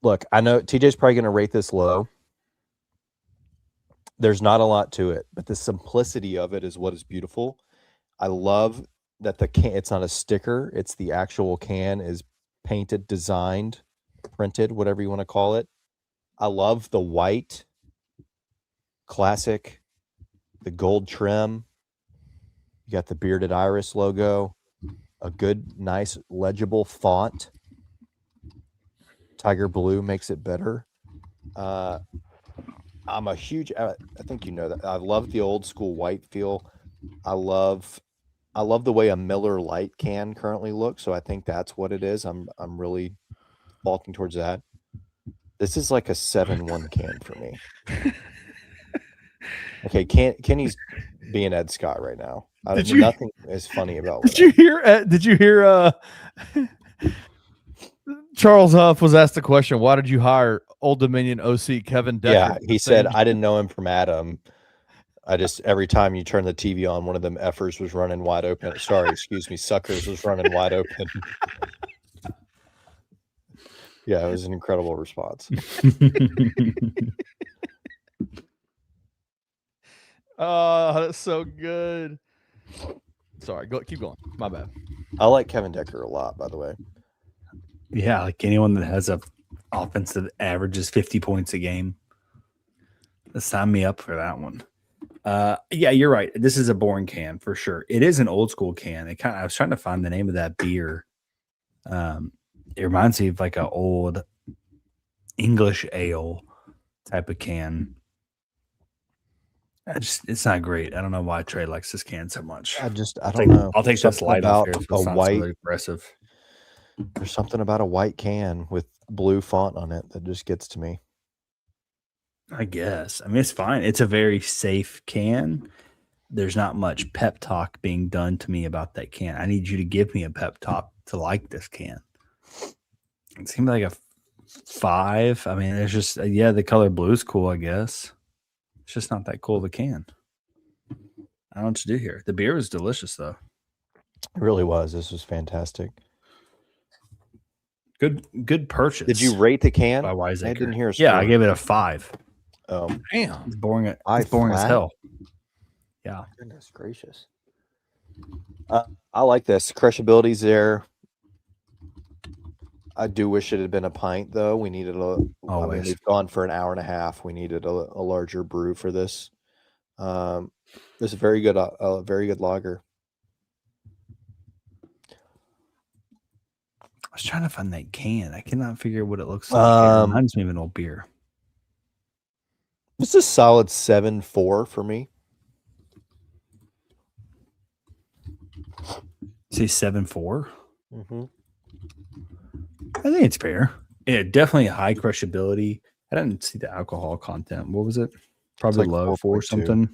Look, I know TJ's probably going to rate this low. There's not a lot to it, but the simplicity of it is what is beautiful. I love that the can, it's not a sticker. It's the actual can is painted, designed, printed, whatever you want to call it. I love the white, classic, the gold trim. You got the bearded iris logo, a good, nice, legible font. Tiger blue makes it better. I'm a huge, I think you know that. I love the old school white feel. I love the way a Miller Lite can currently look. So I think that's what it is. I'm really walking towards that. This is like a 7-1 can for me. Okay, Kenny's being Ed Scott right now. Nothing is funny about. Did you hear? Charles Huff was asked the question, "Why did you hire Old Dominion OC Kevin Decker?" Yeah, he said, "I didn't know him from Adam. I just every time you turn the TV on, one of them effers was running wide open. Sorry, excuse me, suckers was running wide open." Yeah, it was an incredible response. Oh, that's so good. Sorry, keep going. My bad. I like Kevin Decker a lot, by the way. Yeah, like anyone that has a offense that averages 50 points a game. Sign me up for that one. Yeah, you're right. This is a boring can for sure. It is an old school can. I was trying to find the name of that beer. It reminds me of like an old English ale type of can. It's not great. I don't know why Trey likes this can so much. I don't know. I'll take this light off here. It's not white, so aggressive. There's something about a white can with blue font on it that just gets to me. I guess. I mean, it's fine. It's a very safe can. There's not much pep talk being done to me about that can. I need you to give me a pep talk to like this can. It seemed like a 5. I mean, it's just, the color blue is cool, I guess. It's just not that cool of a can. I don't know what to do here. The beer was delicious, though. It really was. This was fantastic. Good purchase. Did you rate the can? By Wiseacre? I didn't hear a Yeah, score. I gave it a 5. Oh, damn. It's boring. It's boring as hell. Yeah. Goodness gracious. I like this. Crushability's there. I do wish it had been a pint, though. We needed we've gone for an hour and a half. We needed a larger brew for this. This is a very good lager. I was trying to find that can. I cannot figure what it looks like. It reminds me of an old beer. This is a solid 7.4 for me. Say 7.4. Mm-hmm. I think it's fair. Yeah, definitely high crushability. I didn't see the alcohol content. What was it? Probably like low 4 something.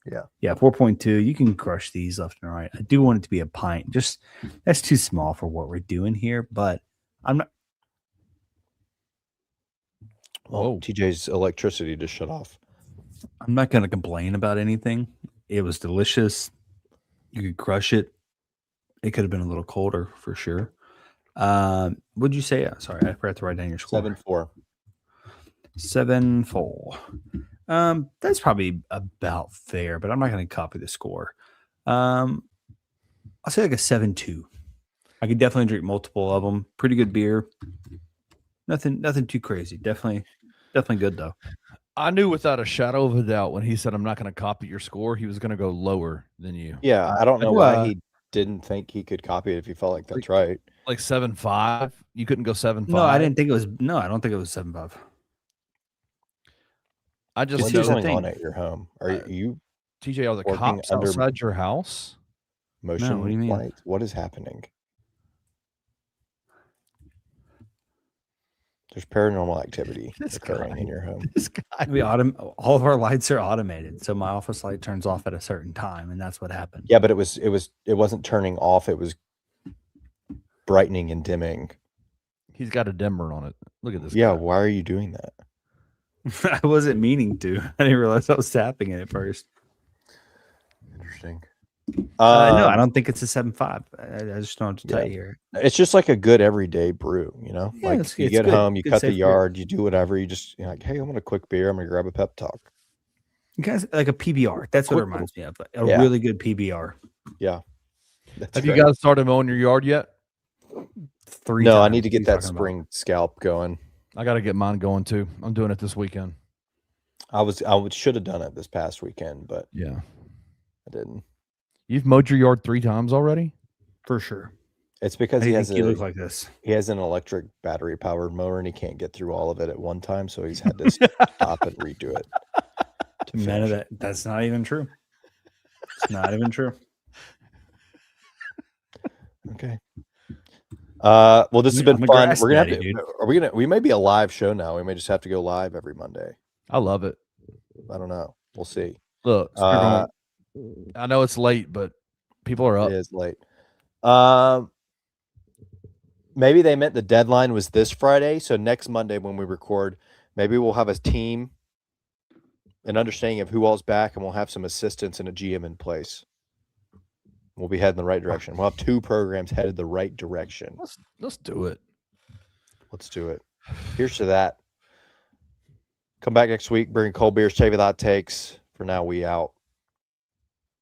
Yeah, 4.2. You can crush these left and right. I do want it to be a pint. Just that's too small for what we're doing here. But I'm not. Well, TJ's electricity just shut off. I'm not going to complain about anything. It was delicious. You could crush it. It could have been a little colder for sure. What'd you say? Sorry, I forgot to write down your score. 7.4. 7.4. That's probably about fair, but I'm not going to copy the score. I'll say like a 7.2. I could definitely drink multiple of them. Pretty good beer. Nothing too crazy. Definitely good though. I knew without a shadow of a doubt when he said, "I'm not going to copy your score," he was going to go lower than you. Yeah, I don't know why he didn't think he could copy it if he felt like that's right. Like 7.5. You couldn't go 7.5. No, I didn't think it was. No, I don't think it was 7.5. I just What's know going on at your home? Are you TJ, are the working cops under outside your house? motion what do you mean? lights? What is happening? There's paranormal activity occurring in your home. This guy. All of our lights are automated, so my office light turns off at a certain time, and that's what happened. Yeah, but it wasn't turning off. It was brightening and dimming. He's got a dimmer on it. Look at this. Yeah, guy. why are you doing that? I wasn't meaning to. I didn't realize I was tapping it at first. Interesting. No, I don't think it's a 7.5. I just don't have to tell you here. It's just like a good everyday brew, you know? Yeah, like it's you good. get home, you Good cut the safe beer. yard, you do whatever. You just you're like, hey, I want a quick beer. I'm gonna grab a pep talk. You guys like a PBR. That's what it reminds me of. A really good PBR. Yeah. Have you guys started mowing your yard yet? 3 No, I times need to get you're that talking spring scalp going. I got to get mine going too. I'm doing it this weekend. I should have done it this past weekend, but Yeah. I didn't. You've mowed your yard 3 times already? For sure. It's because I he has think you look like this. He has an electric battery powered mower and he can't get through all of it at one time, so he's had to stop and redo it. None of that. That's not even true. It's not even true. Okay. Well, this has been I'm a fun. grass We're gonna daddy, have dude. we may be a live show now. We may just have to go live every Monday. I love it. I don't know. We'll see. Look, I know it's late, but people are up. It is late. Maybe they meant the deadline was this Friday. So next Monday when we record, maybe we'll have a team, an understanding of who all's back, and we'll have some assistants and a GM in place. We'll be heading the right direction. We'll have 2 programs headed the right direction. Let's do it. Let's do it. Here's to that. Come back next week, bring cold beers, Chevy Hot Takes. For now, we out.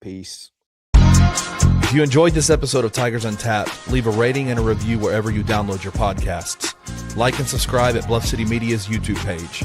Peace. If you enjoyed this episode of Tigers Untapped, leave a rating and a review wherever you download your podcasts. Like and subscribe at Bluff City Media's YouTube page.